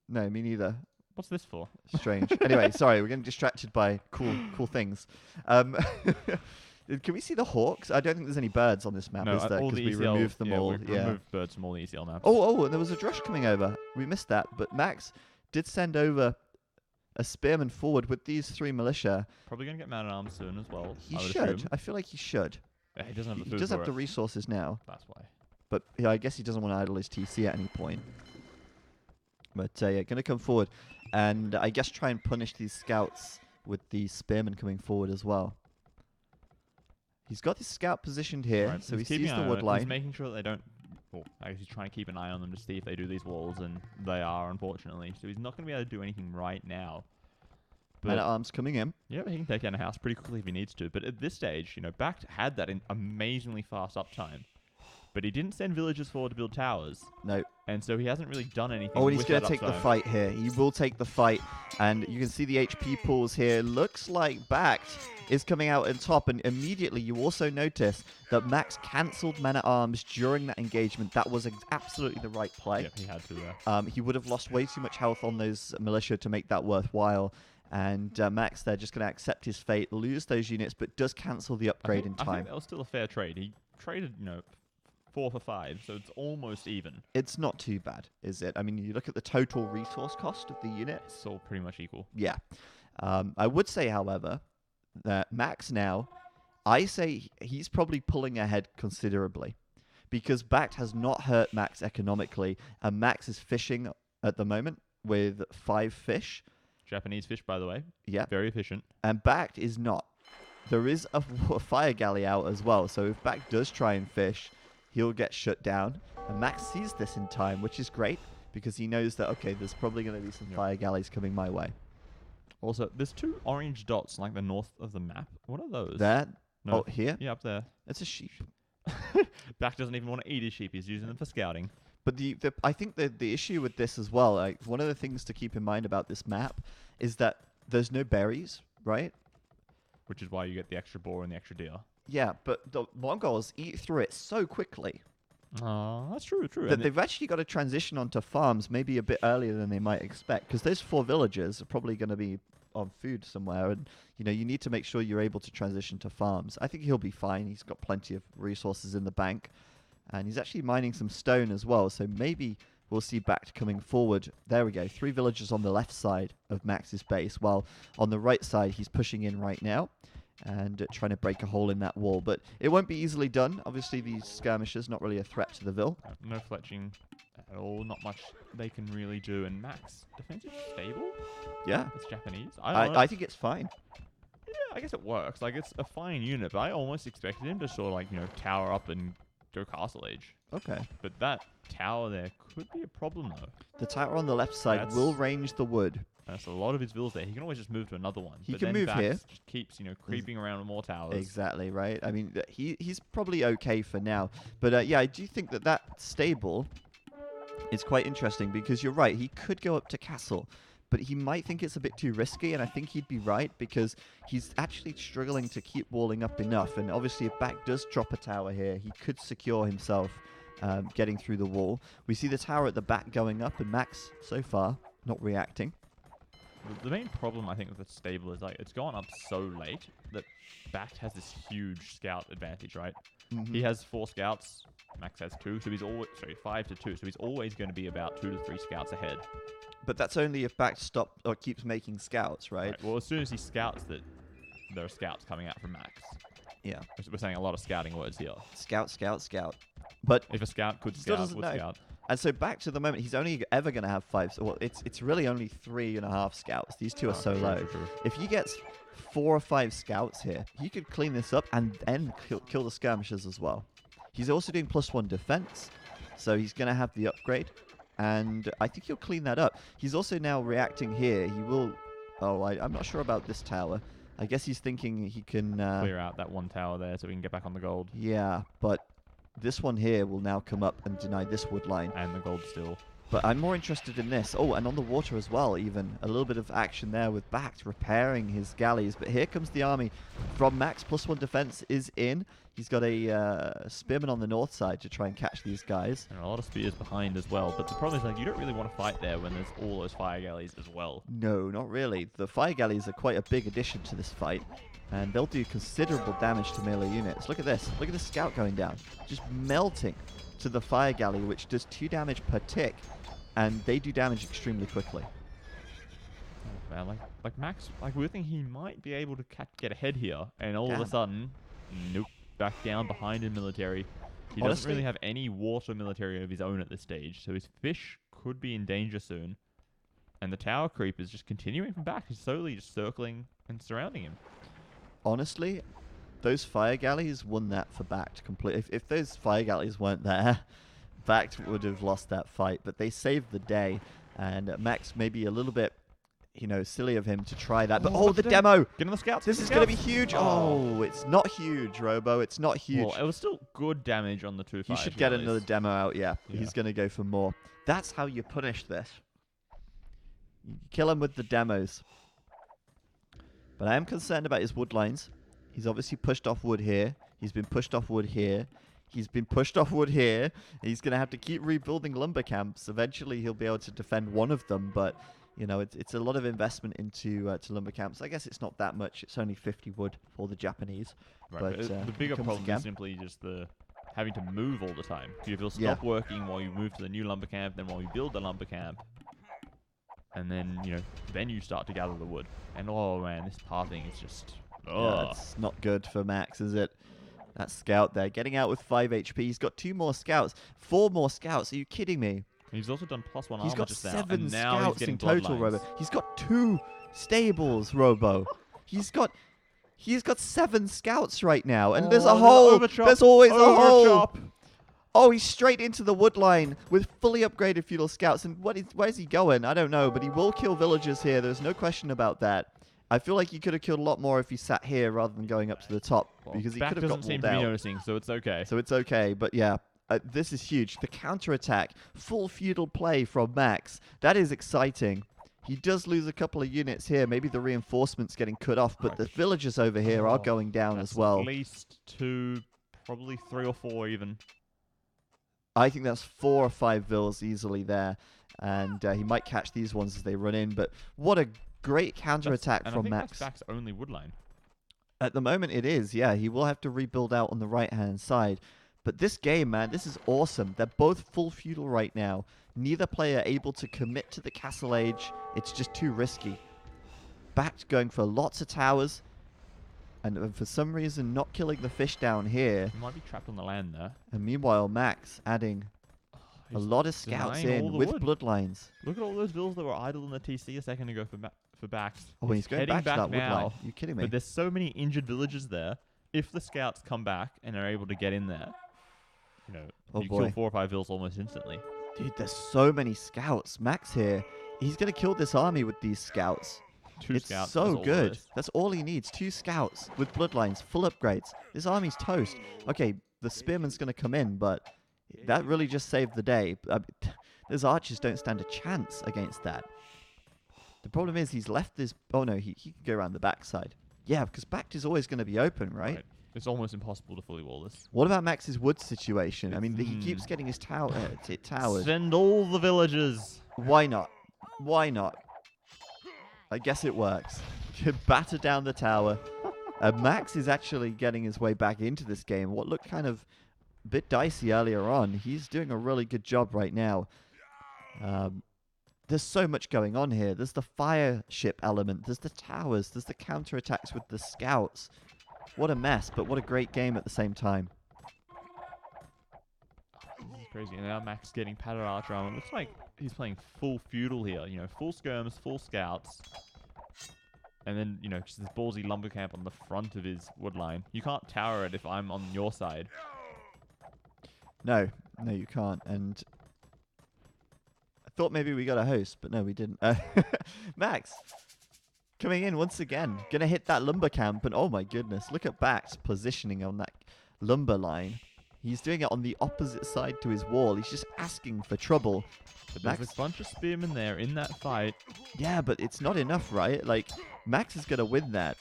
No, me neither. What's this for? Strange. Anyway, sorry, we're getting distracted by cool things. Can we see the hawks? I don't think there's any birds on this map, No, is there? all Because the we ECL, removed them all. We removed birds from all the ECL maps. Oh, and there was a drush coming over. We missed that. But Max did send over a spearman forward with these 3 militia. Probably going to get man-at-arms soon as well. He I would should. assume. I feel like he should. Yeah, he doesn't have the He food does for have the it. resources now. That's why. But yeah, I guess he doesn't want to idle his TC at any point. But yeah, going to come forward. And I guess try and punish these scouts with the spearmen coming forward as well. He's got his scout positioned here, Right, so he he's keeping sees an the eye on wood it. line. He's making sure that they don't... Well, I guess he's trying to keep an eye on them to see if they do these walls, and they are, unfortunately. So he's not going to be able to do anything right now. Man at arms coming in. Yeah, but he can take down a house pretty quickly if he needs to. But at this stage, you know, Bact had that amazingly fast uptime. But he didn't send villagers forward to build towers. No. And so he hasn't really done anything. Oh, and he's with going that to take the uptime. fight here. He will take the fight. And you can see the HP pools here. Looks like Bact is coming out on top. And immediately you also notice that Max cancelled man-at-arms during that engagement. That was absolutely the right play. Yep, he had to there. He would have lost way too much health on those militia to make that worthwhile. And Max, they're just going to accept his fate, lose those units, but does cancel the upgrade in I think time. that was still a fair trade. He traded, 4 for 5, so it's almost even. It's not too bad, is it? I mean, you look at the total resource cost of the unit. It's all pretty much equal. Yeah. I would say, however, that Max now, I say he's probably pulling ahead considerably because Bact has not hurt Max economically, and Max is fishing at the moment with 5 fish. Japanese fish, by the way. Yeah. Very efficient. And Bact is not. There is a fire galley out as well, so if Bact does try and fish, he'll get shut down. And Max sees this in time, which is great because he knows that, okay, there's probably going to be some fire galleys coming my way. Also, there's 2 orange dots like the north of the map. What are those? There? No. Oh, here? Yeah, up there. It's a sheep. Back doesn't even want to eat his sheep. He's using them for scouting. But I think the issue with this as well, like one of the things to keep in mind about this map is that there's no berries, right? Which is why you get the extra boar and the extra deer. Yeah, but the Mongols eat through it so quickly Oh, that's true. that they've actually got to transition onto farms maybe a bit earlier than they might expect because those 4 villagers are probably going to be on food somewhere, and you need to make sure you're able to transition to farms. I think he'll be fine. He's got plenty of resources in the bank, and he's actually mining some stone as well, so maybe we'll see Bact coming forward. There we go, 3 villagers on the left side of Max's base, while on the right side he's pushing in right now and trying to break a hole in that wall, but it won't be easily done. Obviously these skirmishers not really a threat to the Ville. No fletching at all. Not much they can really do. And Max, defensive stable? Yeah, It's Japanese. I I think it's fine. Yeah, I guess it works. Like, it's a fine unit, but I almost expected him to sort of, like, tower up and go castle age. Okay. But that tower there could be a problem, though. The tower on the left side That's- will range the wood. That's a lot of his villas there. He can always just move to another one. He but can then move Bax here. Just keeps, creeping around with more towers. Exactly, right? I mean, he's probably okay for now. But yeah, I do think that stable is quite interesting because you're right. He could go up to castle, but he might think it's a bit too risky, and I think he'd be right because he's actually struggling to keep walling up enough. And obviously, if Bact does drop a tower here, he could secure himself getting through the wall. We see the tower at the back going up, and Max, so far, not reacting. The main problem I think with the stable is like it's gone up so late that Bact has this huge scout advantage, right? He has 4 scouts, Max has 2, so he's always 5 to 2, so he's always going to be about 2 to 3 scouts ahead. But that's only if Bact stop or keeps making scouts, right? Well, as soon as he scouts that there are scouts coming out from Max. Yeah. We're saying a lot of scouting words here. Scout, scout, scout. But If a scout could Still scout, doesn't would know. scout. and so back to the moment, he's only ever going to have 5. So, well, it's really only 3.5 scouts. These two are so True, low. true, true. If he gets 4 or 5 scouts here, he could clean this up and then kill the skirmishers as well. He's also doing +1 defense, so he's going to have the upgrade, and I think he'll clean that up. He's also now reacting here. He will. Oh, I'm not sure about this tower. I guess he's thinking he can Clear out that one tower there so we can get back on the gold. Yeah, but this one here will now come up and deny this wood line. And the gold still. But I'm more interested in this. Oh, and on the water as well, even. A little bit of action there with Bact repairing his galleys. But here comes the army from Max. +1 defense is in. He's got a spearman on the north side to try and catch these guys. And a lot of spears behind as well. But the problem is like you don't really want to fight there when there's all those fire galleys as well. No, not really. The fire galleys are quite a big addition to this fight. And they'll do considerable damage to melee units. Look at this. Look at the scout going down. Just melting to the fire galley, which does 2 damage per tick. And they do damage extremely quickly. Oh, man, like Max, like we were thinking he might be able to get ahead here, and all of Damn. a sudden, nope, back down behind in military. He doesn't Honestly- really have any water military of his own at this stage, so his fish could be in danger soon. And the tower creep is just continuing from back. He's slowly just circling and surrounding him. Honestly, those fire galleys won that for Bact completely. If those fire galleys weren't there, Bact would have lost that fight. But they saved the day, and Max maybe a little bit, silly of him to try that. But Oh, the the demo! Get on the scouts. This get is the going to be scouts. huge. Oh. Oh, it's not huge, Robo. It's not huge. Well, it was still good damage on the 2 He fire should get galleys. another demo out, yeah. Yeah. He's going to go for more. That's how you punish this. You kill him with the demos. But I am concerned about his wood lines. He's obviously pushed off wood here. He's been pushed off wood here. He's been pushed off wood here. He's going to have to keep rebuilding lumber camps. Eventually, he'll be able to defend one of them, but it's a lot of investment into to lumber camps. I guess it's not that much. It's only 50 wood for the Japanese. Right, But, but the it bigger comes problem again. is simply just the having to move all the time. You'll Yeah. stop working while you move to the new lumber camp, then while you build the lumber camp, and then then you start to gather the wood. And oh man, this pathing is just It's not good for Max, is it? That scout there, getting out with 5 HP. He's got 2 more scouts. 4 more scouts. Are you kidding me? He's also done +1 He's armor got just now, 7 and now he's scouts getting in total, bloodlines. Robo. He's got 2 stables, Robo. He's got 7 scouts right now, and there's a hole. There's always a hole. Overchop. Oh, he's straight into the wood line with fully upgraded feudal scouts. And where's he going? I don't know, but he will kill villagers here. There's no question about that. I feel like he could have killed a lot more if he sat here rather than going up to the top, Well, because he Bact could have got doesn't seem walled to be out. noticing, so it's okay. So it's okay, but yeah, this is huge. The counterattack, full feudal play from Max. That is exciting. He does lose a couple of units here. Maybe the reinforcements getting cut off, but the villagers over here are going down That's as well. At least 2, probably 3 or 4 even. I think that's 4 or 5 vills easily there, and he might catch these ones as they run in. But what a great counterattack And from I think Max. that's Bact's only wood line. At the moment, it is. Yeah, he will have to rebuild out on the right-hand side. But this game, man, this is awesome. They're both full feudal right now. Neither player able to commit to the castle age. It's just too risky. Bact going for lots of towers. And for some reason, not killing the fish down here. He might be trapped on the land there. And meanwhile, Max adding a He's lot of scouts denying all in the with wood. bloodlines. Look at all those vills that were idle in the TC a second ago for Bact. Oh, he's going heading back to that wood now. line. You kidding me? But there's so many injured villagers there. If the scouts come back and are able to get in there, Oh, you boy. kill 4 or 5 vills almost instantly. Dude, there's so many scouts. Max here, he's going to kill this army with these scouts. 2 It's scouts. so does all good. this. That's all he needs. 2 scouts with bloodlines, full upgrades. This army's toast. Okay, the spearman's going to come in, but that really just saved the day. Those archers don't stand a chance against that. The problem is he's left this... Oh, no, he can go around the backside. Yeah, because Bact is always going to be open, right? It's almost impossible to fully wall this. What about Max's wood situation? I mean, he Hmm. keeps getting his towers. Send all the villagers. Why not? Why not? I guess it works. Batter down the tower. Max is actually getting his way back into this game. What looked kind of a bit dicey earlier on, he's doing a really good job right now. There's so much going on here. There's the fire ship element. There's the towers. There's the counterattacks with the scouts. What a mess, but what a great game at the same time. This is crazy. And now Max getting padded archer armor. Looks like he's playing full feudal here. You know, full skirms, full scouts. And then, you know, just this ballsy lumber camp on the front of his wood line. You can't tower it if I'm on your side. No, you can't. And I thought maybe we got a host, but no, we didn't. Max, coming in once again. Gonna hit that lumber camp, and oh my goodness, look at Bact positioning on that lumber line. He's doing it on the opposite side to his wall. He's just asking for trouble. But there's a bunch of spearmen there in that fight. Yeah, but it's not enough, right? Like, Max is going to win that.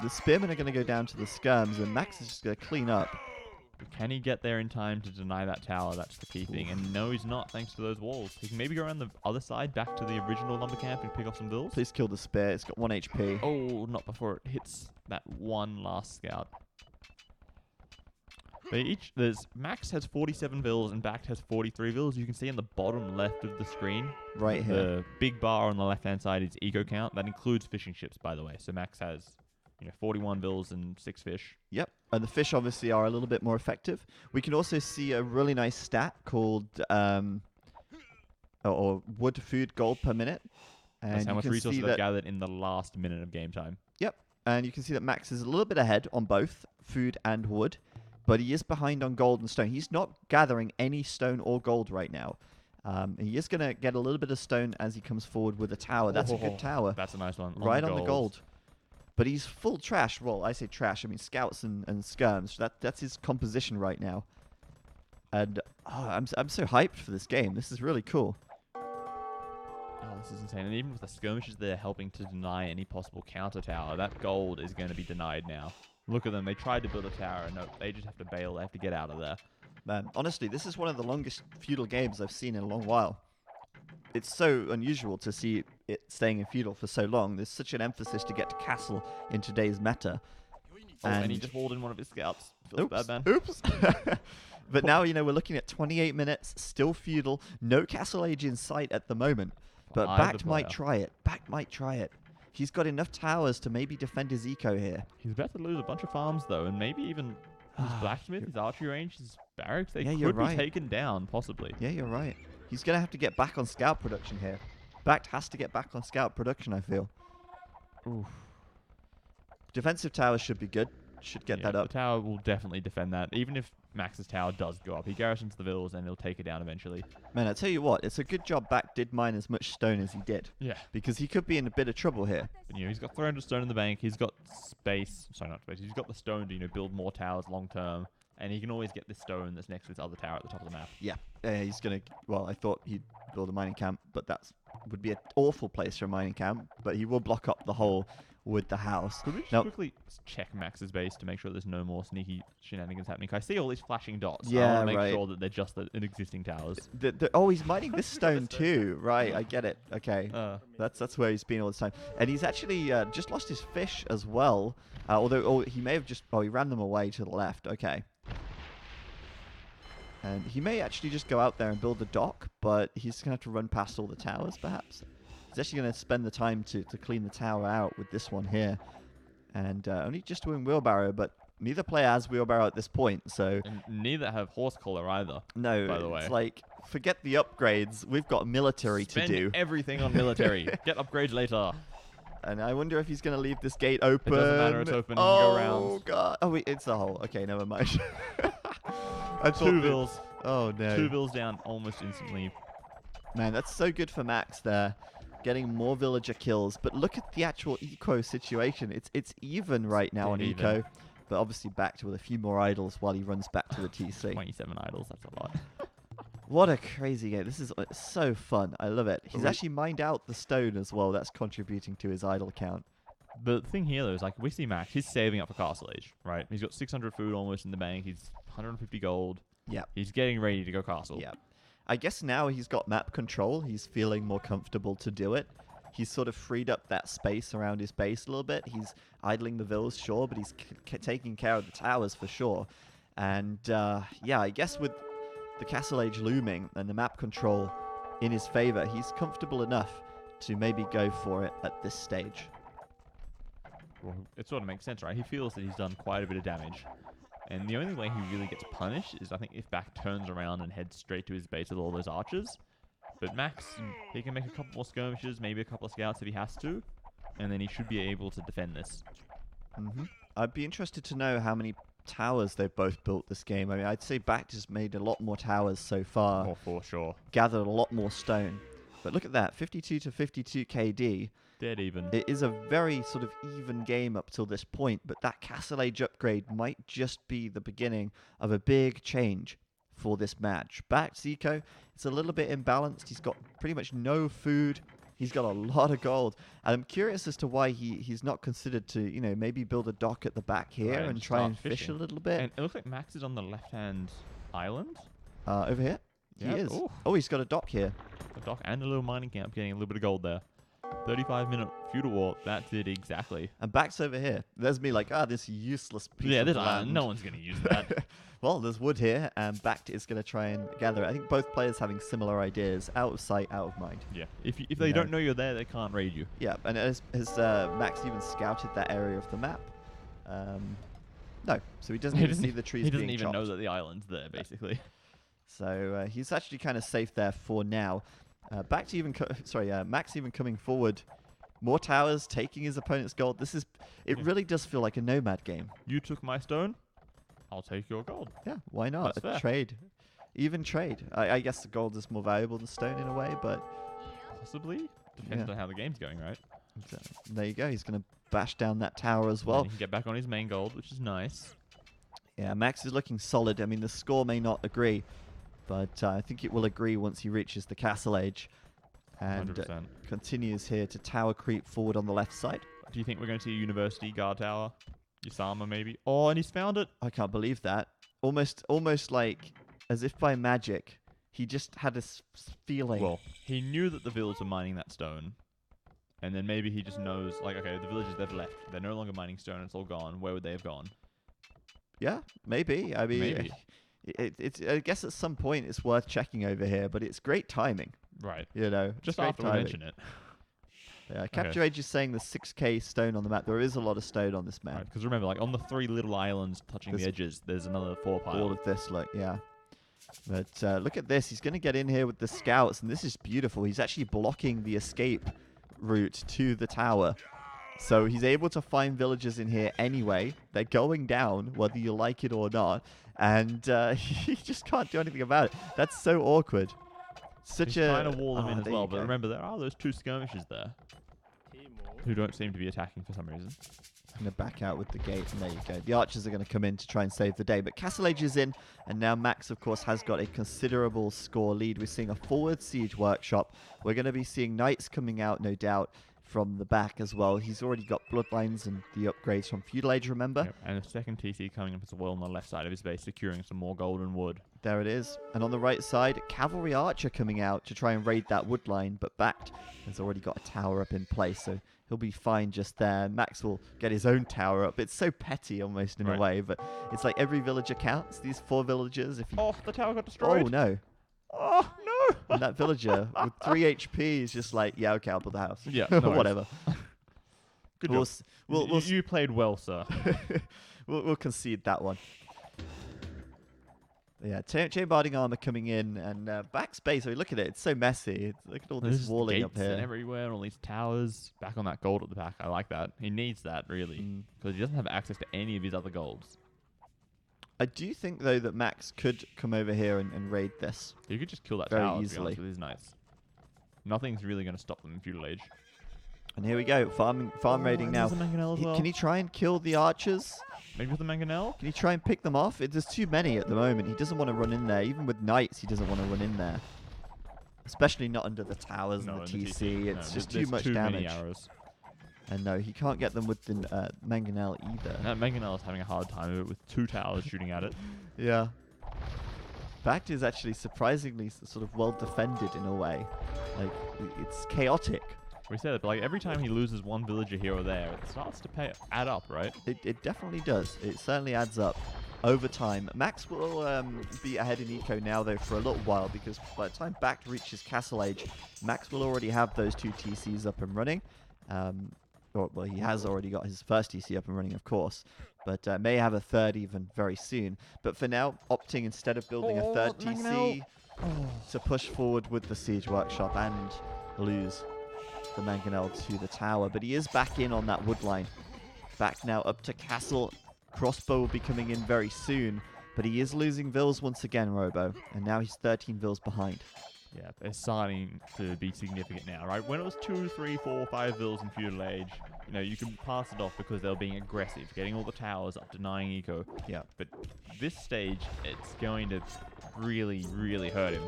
The spearmen are going to go down to the skirms, and Max is just going to clean up. But can he get there in time to deny that tower? That's the key thing. And no, he's not, thanks to those walls. He can maybe go around the other side, back to the original lumber camp and pick off some bills. Please kill the spear. It's got 1 HP. Oh, not before it hits that one last scout. Max has 47 vills and Bact has 43 vills. You can see in the bottom left of the screen. Right here. The big bar on the left-hand side is eco count. That includes fishing ships, by the way. So Max has, 41 vills and 6 fish. Yep. And the fish obviously are a little bit more effective. We can also see a really nice stat called or wood food gold per minute. And That's how much resources they've they've gathered in the last minute of game time. Yep. And you can see that Max is a little bit ahead on both food and wood. But he is behind on gold and stone. He's not gathering any stone or gold right now. He is going to get a little bit of stone as he comes forward with a tower. That's a good tower. That's a nice one. Right on the gold. But he's full trash. Well, I say trash. I mean scouts and skirms. That's his composition right now. And I'm so hyped for this game. This is really cool. Oh, this is insane. And even with the skirmishes there helping to deny any possible counter tower, that gold is going to be denied now. Look at them. They tried to build a tower. No, they just have to bail. They have to get out of there. Man, honestly, this is one of the longest feudal games I've seen in a long while. It's so unusual to see it staying in feudal for so long. There's such an emphasis to get to castle in today's meta. And he just walled in one of his scouts. Feels bad, man. Oops. But now, we're looking at 28 minutes, still feudal, no castle age in sight at the moment. But Bact might try it. Bact might try it. He's got enough towers to maybe defend his eco here. He's about to lose a bunch of farms, though, and maybe even his blacksmith, his archery range, his barracks. They could be taken down, possibly. Yeah, you're right. He's going to have to get back on scout production here. Bact has to get back on scout production, I feel. Oof. Defensive towers should be good. Should get that up. The tower will definitely defend that. Even if Max's tower does go up, he garrisons the vills and he'll take it down eventually. Man, I tell you what, it's a good job Bact did mine as much stone as he did. Yeah. Because he could be in a bit of trouble here. But, he's got 300 stone in the bank. He's got space. Sorry, not space. He's got the stone to, build more towers long term. And he can always get this stone that's next to this other tower at the top of the map. Yeah. He's going to... Well, I thought he'd build a mining camp, but that would be an awful place for a mining camp. But he will block up the hole with the house. Could we just quickly check Max's base to make sure there's no more sneaky shenanigans happening? I see all these flashing dots. Yeah, I want to make sure that they're just in existing towers. He's mining this stone too. Right, I get it. Okay. That's where he's been all this time. And he's actually just lost his fish as well. Although he may have just... Oh, he ran them away to the left. Okay. And he may actually just go out there and build a dock, but he's going to have to run past all the towers, perhaps. He's actually going to spend the time to clean the tower out with this one here. And only just doing wheelbarrow, but neither player has wheelbarrow at this point, so... And neither have horse collar either. No, by the way. It's like, forget the upgrades. We've got military to do. Spend everything on military. Get upgrades later. And I wonder if he's going to leave this gate open. It doesn't matter, it's open. Oh, go around. God. Oh, wait, it's a hole. Okay, never mind. I thought 2 vills. Oh, no. 2 vills down almost instantly. Man, that's so good for Max there. Getting more villager kills. But look at the actual eco situation. It's even right now on eco. But obviously backed with a few more idols while he runs back to the TC. 27 idols, that's a lot. What a crazy game. This is so fun. I love it. He's actually mined out the stone as well. That's contributing to his idol count. The thing here, though, is like we see Max, he's saving up for Castle Age, right? He's got 600 food almost in the bank. He's 150 gold. Yeah. He's getting ready to go castle. Yeah. I guess now he's got map control. He's feeling more comfortable to do it. he's sort of freed up that space around his base a little bit. He's idling the vills, sure, but he's taking care of the towers for sure. And yeah, I guess with the Castle Age looming and the map control in his favor, he's comfortable enough to maybe go for it at this stage. Well, it sort of makes sense, right? He feels that he's done quite a bit of damage. And the only way he really gets punished is, I think, if Bact turns around and heads straight to his base with all those archers. But Max, he can make a couple more skirmishes, maybe a couple of scouts if he has to, and then he should be able to defend this. I'd be interested to know how many towers they've both built this game. I mean, I'd say Bact has made a lot more towers so far. Oh, for sure. Gathered a lot more stone. But look at that, 52 to 52 KD. Dead even. It is a very sort of even game up till this point, but that Castle Age upgrade might just be the beginning of a big change for this match. Bact's eco, it's a little bit imbalanced. He's got pretty much no food. He's got a lot of gold. And I'm curious as to why he's not considered to, you know, maybe build a dock at the back here Right, and and try start and fish fishing. a little bit. And it looks like Max is on the left-hand island. Over here? Yeah, He is. ooh. Oh, he's got a dock here. A dock and a little mining camp, getting a little bit of gold there. 35-minute feudal war, that did exactly. And Bact's over here. There's me like, this useless piece Yeah, of this land. no one's going to use that. Well, there's wood here, and Bact is going to try and gather it. I think both players having similar ideas. Out of sight, out of mind. Yeah, if they don't know you're there, they can't raid you. Yeah, and has Max even scouted that area of the map? No, so he doesn't even see the trees He being doesn't even chopped. know that the island's there, basically. So he's actually kind of safe there for now. Max even coming forward. More towers, taking his opponent's gold. It Yeah. really does feel like a Nomad game. You took my stone, I'll take your gold. Yeah, why not? That's fair. Trade. Even trade. I guess the gold is more valuable than stone in a way, but Possibly. Depends Yeah. on how the game's going, right? there you go. He's going to bash down that tower as well. And he can get back on his main gold, which is nice. Yeah, Max is looking solid. I mean, the score may not agree, but I think it will agree once he reaches the Castle Age. And 100%. continues here to tower creep forward on the left side. Do you think we're going to see a university guard tower? Yusama, maybe? Oh, and he's found it. I can't believe that. Almost like as if by magic, he just had a feeling. Well, he knew that the villagers were mining that stone. And then maybe he just knows, like, okay, the villagers, they've left. They're no longer mining stone. It's all gone. Where would they have gone? Yeah, maybe. I mean, Maybe. It's. I guess at some point it's worth checking over here, but it's great timing. Right. You know, it's Just great after we timing. mention it. Yeah, Capture Age is saying the 6k stone on the map. There is a lot of stone on this map. Because remember, like, on the 3 little islands touching the There's edges, there's another 4 pile. All of this, look, yeah. But look at this. He's going to get in here with the scouts, and this is beautiful. He's actually blocking the escape route to the tower. So he's able to find villagers in here anyway. They're going down, whether you like it or not. And he just can't do anything about it. That's so awkward. He's trying to wall them in as there well, you but go. remember, there are those 2 skirmishers there who don't seem to be attacking for some reason. I'm going to back out with the gate, and there you go. The archers are going to come in to try and save the day. But Castle Age is in, and now Max, of course, has got a considerable score lead. We're seeing a forward siege workshop. We're going to be seeing knights coming out, no doubt, from the back as well. He's already got bloodlines and the upgrades from Feudal Age, remember? Yep, and a second TC coming up as well on the left side of his base, securing some more golden wood. There it is. And on the right side, Cavalry Archer coming out to try and raid that wood line, but Bact has already got a tower up in place, so he'll be fine just there. Max will get his own tower up. It's so petty almost in a Right. way, but it's like every villager counts. These 4 villagers, if you... Oh, the tower got destroyed. Oh, no. Oh, no. And that villager with 3 HP is just like, yeah, okay, I'll build the house. Yeah, no worries. Whatever. Good We'll, job. s- we'll, You played well, sir. we'll concede that one. Yeah, chambarding armor coming in, and back space. I mean, look at it; it's so messy. Look at all this There's walling up gates and here. everywhere, all these towers. Back on that gold at the back. I like that. He needs that, really. Mm. Because he doesn't have access to any of his other golds. I do think though that Max could come over here and raid this. You could just kill that Very tower, to be easily. honest, with his knights. Nothing's really going to stop them in Feudal Age. And here we go, farm raiding now. There's a mangonel as well. Can he try and kill the archers? Maybe with the mangonel? Can he try and pick them off? There's too many at the moment. He doesn't want to run in there. Even with knights, he doesn't want to run in there. Especially not under the towers No, and the in TC. No, It's just there's too much too damage. many arrows. And no, he can't get them with the mangonel either. And that mangonel is having a hard time of it with 2 towers shooting at it. Yeah. Bact is actually surprisingly sort of well defended in a way. Like, it's chaotic. We said it, but like every time he loses one villager here or there, it starts to add up, right? It definitely does. It certainly adds up over time. Max will be ahead in eco now, though, for a little while, because by the time Bact reaches Castle Age, Max will already have those 2 TCs up and running. Well, he has already got his first TC up and running, of course, but may have a third even very soon. But for now, opting instead of building a third TC to push forward with the Siege Workshop and lose the Mangonel to the tower. But he is back in on that wood line. Back now up to Castle. Crossbow will be coming in very soon, but he is losing vills once again, Robo, and now he's 13 vills behind. Yeah, it's starting to be significant now, right? When it was 2, 3, 4, 5 vills in Feudal Age, you know, you can pass it off because they were being aggressive, getting all the towers up, denying eco. Yeah. But this stage, it's going to really, really hurt him.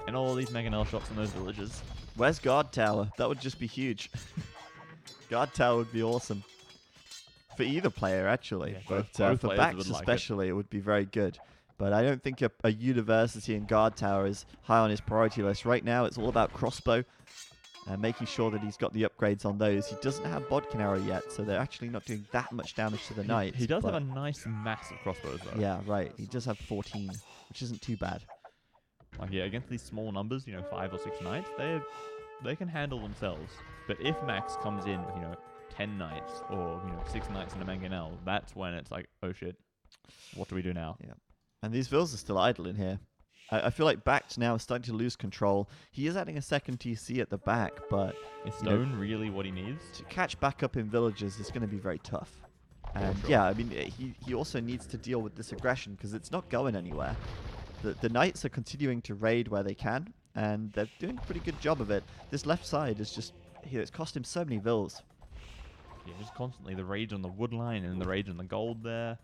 And all these Mangonel shots in those villages. Where's Guard Tower? That would just be huge. Guard Tower would be awesome. For either player, actually. Yeah, but both for players Bact would like especially, it would be very good. But I don't think a University and Guard Tower is high on his priority list. Right now, it's all about Crossbow and making sure that he's got the upgrades on those. He doesn't have Bodkin Arrow yet, so they're actually not doing that much damage to the Knights. He does have a nice massive crossbows, though. Yeah, right. He does have 14, which isn't too bad. Like, yeah, against these small numbers, you know, 5 or 6 knights, they can handle themselves. But if Max comes in with, you know, 10 knights or, you know, 6 knights and a Mangonel, that's when it's like, oh shit, what do we do now? Yeah. And these vills are still idle in here. I feel like Bact now is starting to lose control. He is adding a second TC at the back, but Is Stone really what he needs? to catch back up in villages is going to be very tough. And sure. yeah, I mean, he also needs to deal with this aggression because it's not going anywhere. The Knights are continuing to raid where they can, and they're doing a pretty good job of it. This left side is just, it's cost him so many vills. Yeah, just constantly the rage on the wood line and the rage on the gold there.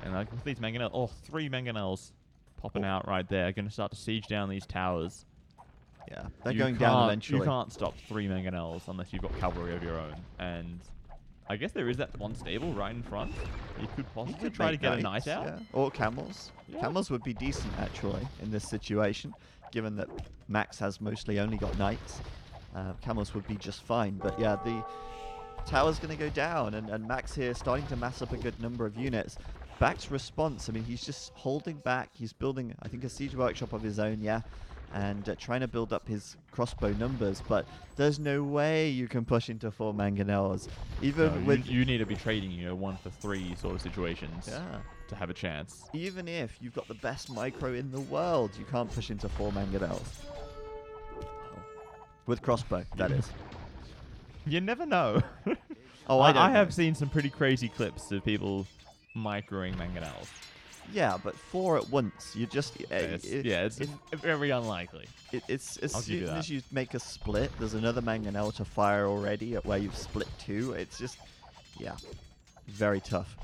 And like with these Mangonels, 3 Mangonels popping out right there, going to start to siege down these towers. Yeah, they're You going down can't- eventually. You can't stop 3 Mangonels unless you've got cavalry of your own. And I guess there is that one stable right in front. You could He possibly could try to make get a knights, knight out. yeah. Or camels. Yeah. Camels would be decent, actually, in this situation, given that Max has mostly only got knights. Camels would be just fine. But yeah, the tower's going to go down, and Max here starting to mass up a good number of units. Bact's response, I mean, he's just holding back. He's building, I think, a siege workshop of his own, yeah, and trying to build up his crossbow numbers. But there's no way you can push into 4 Mangonels. Even No, with... you need to be trading, you know, 1 for 3 sort of situations Yeah. to have a chance. Even if you've got the best micro in the world, you can't push into 4 Mangonels. With crossbow, that is. You never know. Oh, I don't know. have seen some pretty crazy clips of people microing Mangonels. Yeah, but 4 at once, you just... It's very unlikely. It's as I'll give you soon that. as you make a split, there's another Mangonel to fire already at where you've split 2. It's just, yeah, very tough.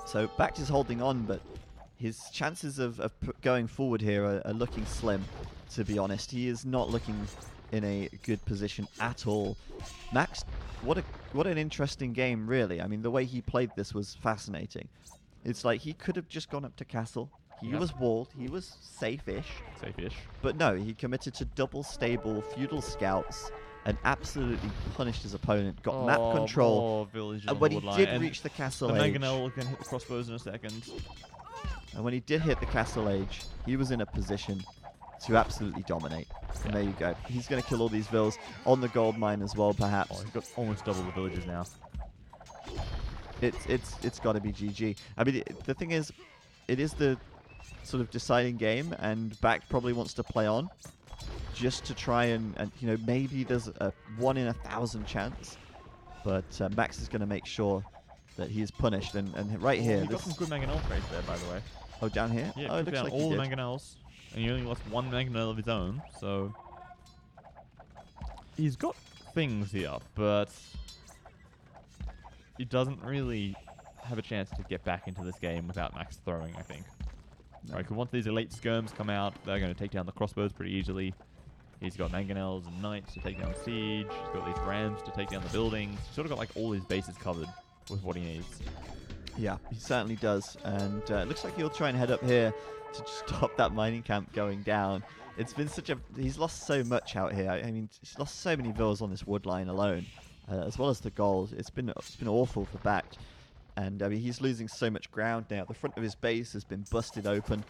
So Bact is holding on, but his chances of going forward here are looking slim, to be honest. He is not looking in a good position at all. Max, what an interesting game, really. I mean, the way he played this was fascinating. It's like he could have just gone up to castle. He Yep. was walled. He was safe-ish. Safe-ish. But no, he committed to double stable feudal scouts and absolutely punished his opponent. Got map control. Village And when he did reach the castle the age, Mangonel can hit the crossbows in a second. and when he did hit the castle age, he was in a position to absolutely dominate. And there you go. He's going to kill all these vills on the gold mine as well, perhaps. Oh, he's got almost double the villages now. It's got to be GG. I mean, the thing is, it is the sort of deciding game, and Bact probably wants to play on just to try and you know, maybe there's a 1 in 1,000 chance, but Max is going to make sure that he is punished. And right here, He got some good Mangonel trades there, by the way. oh, down here, Yeah, oh, it took looks down like all he the did. Mangonels, and he only lost 1 Mangonel of his own, so he's got things here, but he doesn't really have a chance to get back into this game without Max throwing, I think. No. Right, 'cause once these elite skirms come out, they're going to take down the crossbows pretty easily. He's got Mangonels and Knights to take down the siege. He's got these Rams to take down the buildings. He's sort of got like all his bases covered with what he needs. Yeah, he certainly does. And it looks like he'll try and head up here to stop that mining camp going down. It's been such a... He's lost so much out here. I mean, he's lost so many vills on this wood line alone, as well as the goals. It's been awful for Bact. And I mean, he's losing so much ground now. The front of his base has been busted open.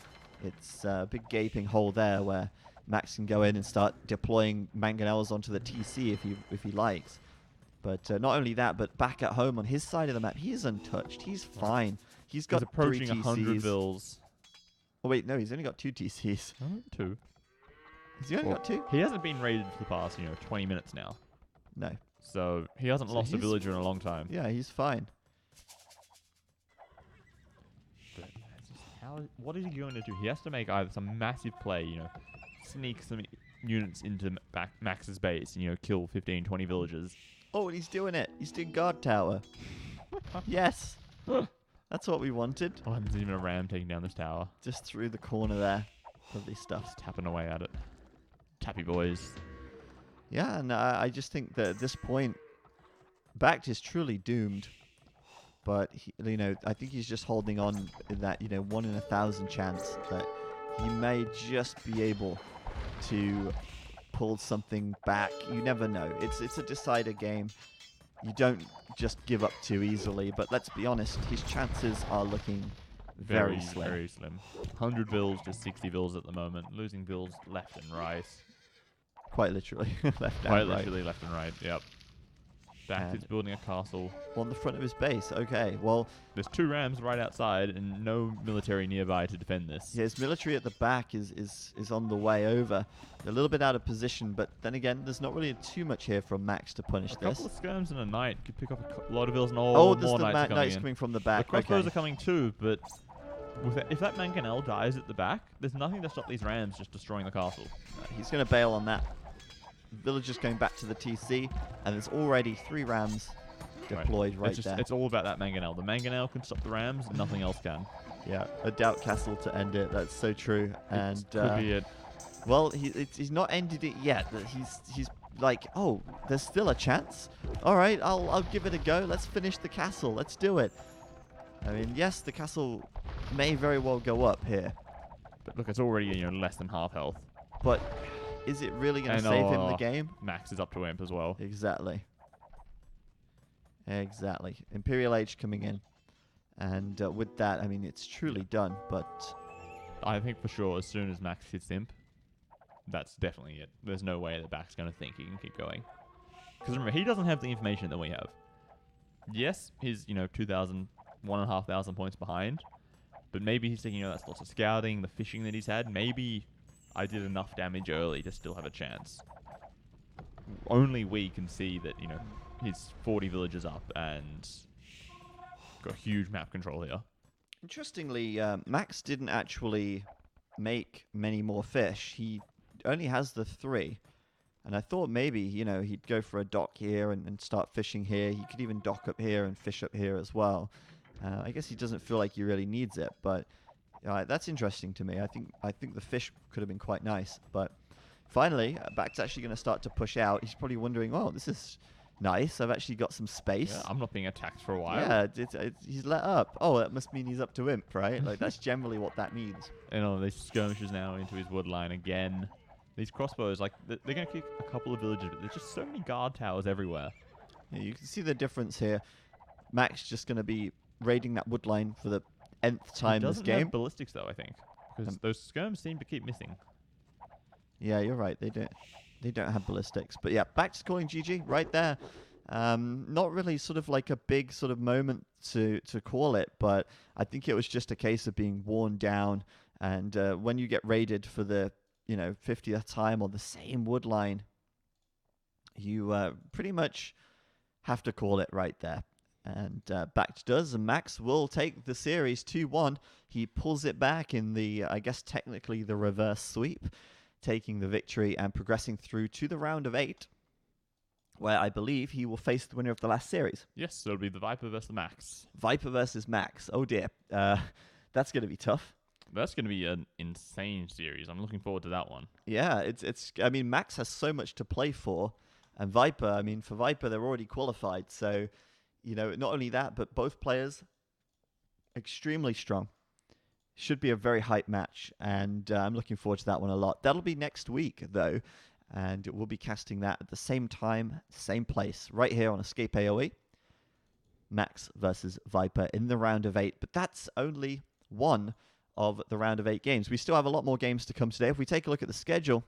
It's a big gaping hole there where Max can go in and start deploying mangonels onto the TC if he likes. But not only that, but back at home on his side of the map, he is untouched. He's fine. He's got He's approaching 3 100 TCs. vills. Oh wait, no, he's only got 2 TCs. Oh, 2. Has he only got 2? He hasn't been raided for the past, 20 minutes now. No. So he hasn't lost a villager in a long time. Yeah, he's fine. But what is he going to do? He has to make either some massive play, sneak some units into Max's base and, kill 15, 20 villagers. Oh, and he's doing it. He's doing guard tower. Yes. That's what we wanted. Oh, and there's even a ram taking down this tower. Just through the corner there. Lovely stuff. Just tapping away at it. Tappy boys. Yeah, and I just think that at this point, Bact is truly doomed. But, I think he's just holding on in that, 1 in 1,000 chance that he may just be able to pull something back. You never know. It's a decider game. You don't just give up too easily. But let's be honest, his chances are looking very slim. Very slim. 100 vills to 60 vills at the moment. Losing vills left and right. Quite literally. Left and Quite right. literally left and right, yep. Bact is building a castle. On the front of his base. Okay, well... There's 2 rams right outside and no military nearby to defend this. Yeah, his military at the back is on the way over. A little bit out of position, but then again, there's not really too much here from Max to punish A this. couple of skirms and a knight could pick up a lot of vills and There's more the knights knights coming from the back. The crossbows Okay. are coming too, but if that mangonel dies at the back, there's nothing to stop these rams just destroying the castle. He's going to bail on that. Villagers going back to the TC, and there's already 3 rams deployed right there. It's all about that mangonel. The mangonel can stop the rams, and nothing else can. Yeah, a doubt castle to end it. That's so true. And could be it. Well, he's not ended it yet. He's like, oh, there's still a chance. All right, I'll give it a go. Let's finish the castle. Let's do it. I mean, yes, the castle may very well go up here, But look, it's already less than half health. but is it really going to save him the game? Max is up to imp as well. Exactly. Imperial Age coming in. And with that, I mean, it's truly done, but... I think for sure, as soon as Max hits imp, that's definitely it. There's no way that Bact's going to think he can keep going. Because remember, he doesn't have the information that we have. Yes, he's, 2,000, 1,500 points behind. But maybe he's thinking, that's lots of scouting, the fishing that he's had. Maybe I did enough damage early to still have a chance. Only we can see that, he's 40 villages up and got huge map control here. Interestingly, Max didn't actually make many more fish. He only has the 3. And I thought maybe, he'd go for a dock here and start fishing here. He could even dock up here and fish up here as well. I guess he doesn't feel like he really needs it, but that's interesting to me. I think the fish could have been quite nice. But finally, Bact's actually going to start to push out. He's probably wondering, oh, this is nice. I've actually got some space. Yeah, I'm not being attacked for a while. Yeah, he's let up. Oh, that must mean he's up to imp, right? Like, that's generally what that means. These skirmishes now into his wood line again. These crossbows, they're going to kick a couple of villages, but there's just so many guard towers everywhere. Yeah, you can see the difference here. Max just going to be raiding that wood line for the nth time this He doesn't game. have ballistics though, I think, because those skirms seem to keep missing. Yeah, you're right. They don't have ballistics. But yeah, Bact's calling GG right there. Not really sort of like a big sort of moment to call it, but I think it was just a case of being worn down. And when you get raided for the 50th time on the same wood line, you pretty much have to call it right there. And Bact does, and Max will take the series 2-1. He pulls it back in the, I guess technically the reverse sweep, taking the victory and progressing through to the round of 8, where I believe he will face the winner of the last series. Yes, so it'll be the Viper versus the Max. Viper versus Max. Oh dear. That's going to be tough. That's going to be an insane series. I'm looking forward to that one. Yeah, it's. I mean, Max has so much to play for, and Viper. I mean, for Viper, they're already qualified. So, not only that, but both players extremely strong. Should be a very hype match, and I'm looking forward to that one a lot. That'll be next week, though, and we'll be casting that at the same time, same place, right here on EscapeAoE. Max versus Viper in the round of 8, but that's only one of the round of 8 games. We still have a lot more games to come today. If we take a look at the schedule,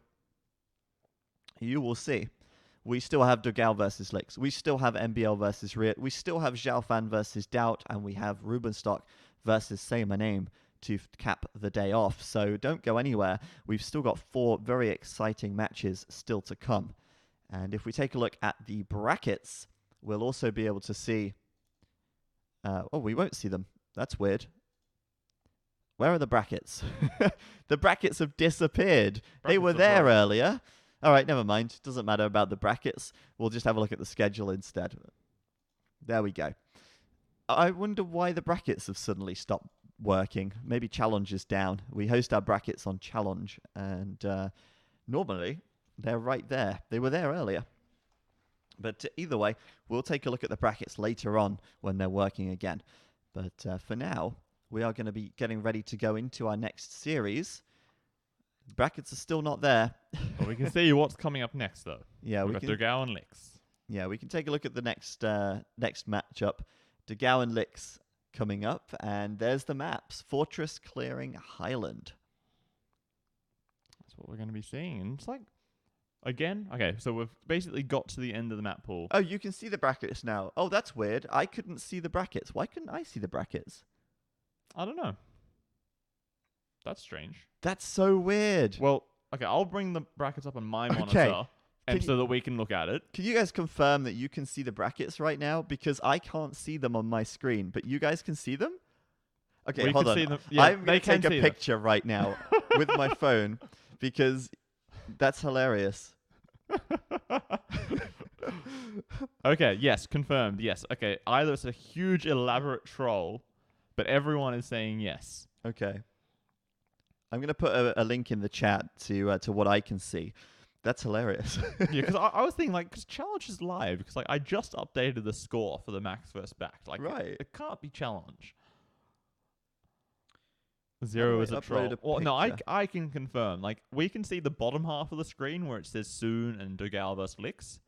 you will see we still have Dogal versus Lix. We still have MBL versus Riot. We still have Zhaofan versus Doubt, and we have Rubenstock versus Say My Name to cap the day off. So don't go anywhere. We've still got 4 very exciting matches still to come. And if we take a look at the brackets, we'll also be able to see... oh, we won't see them. That's weird. Where are the brackets? The brackets have disappeared. They were there earlier. All right, never mind. Doesn't matter about the brackets. We'll just have a look at the schedule instead. There we go. I wonder why the brackets have suddenly stopped working. Maybe Challenge is down. We host our brackets on Challenge, and normally they're right there. They were there earlier. But either way, we'll take a look at the brackets later on when they're working again. But for now, we are going to be getting ready to go into our next series. The brackets are still not there. Well, we can see what's coming up next, though. Yeah, We've got Dogal and Lix. Yeah, we can take a look at the next matchup. Dogal and Lix coming up, and there's the maps. Fortress, Clearing, Highland. That's what we're going to be seeing. And it's like, again, okay, so we've basically got to the end of the map pool. Oh, you can see the brackets now. Oh, that's weird. I couldn't see the brackets. Why couldn't I see the brackets? I don't know. That's strange. That's so weird. Well, okay, I'll bring the brackets up on my Okay. monitor, and so that we can look at it. Can you guys confirm that you can see the brackets right now? Because I can't see them on my screen, but you guys can see them? Okay, We hold can on. see them. Yeah, I'm going they to take can a see them. picture right now with my phone because that's hilarious. Okay, yes, confirmed. Yes, okay. Either it's a huge elaborate troll, but everyone is saying yes. Okay. I'm going to put a link in the chat to what I can see. That's hilarious. Yeah, because I was thinking, like, because Challenge is live, because, like, I just updated the score for the Max vs. Bact. Like, Right. it can't be Challenge. 0 is a upload troll. a Well, no, picture? I can confirm. Like, we can see the bottom half of the screen where it says Soon and Dogal vs. Lix,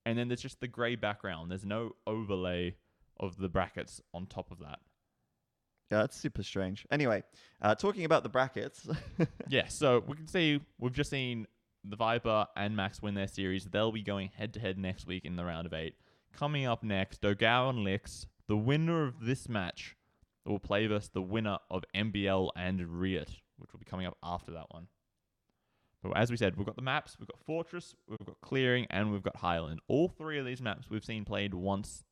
and then there's just the grey background. There's no overlay of the brackets on top of that. Yeah, that's super strange. Anyway, talking about the brackets. Yeah, so we can see we've just seen the Viper and Max win their series. They'll be going head-to-head next week in the round of 8. Coming up next, Dogal and Lix. The winner of this match will play versus the winner of MBL and Riot, which will be coming up after that one. But as we said, we've got the maps, we've got Fortress, we've got Clearing, and we've got Highland. All 3 of these maps we've seen played once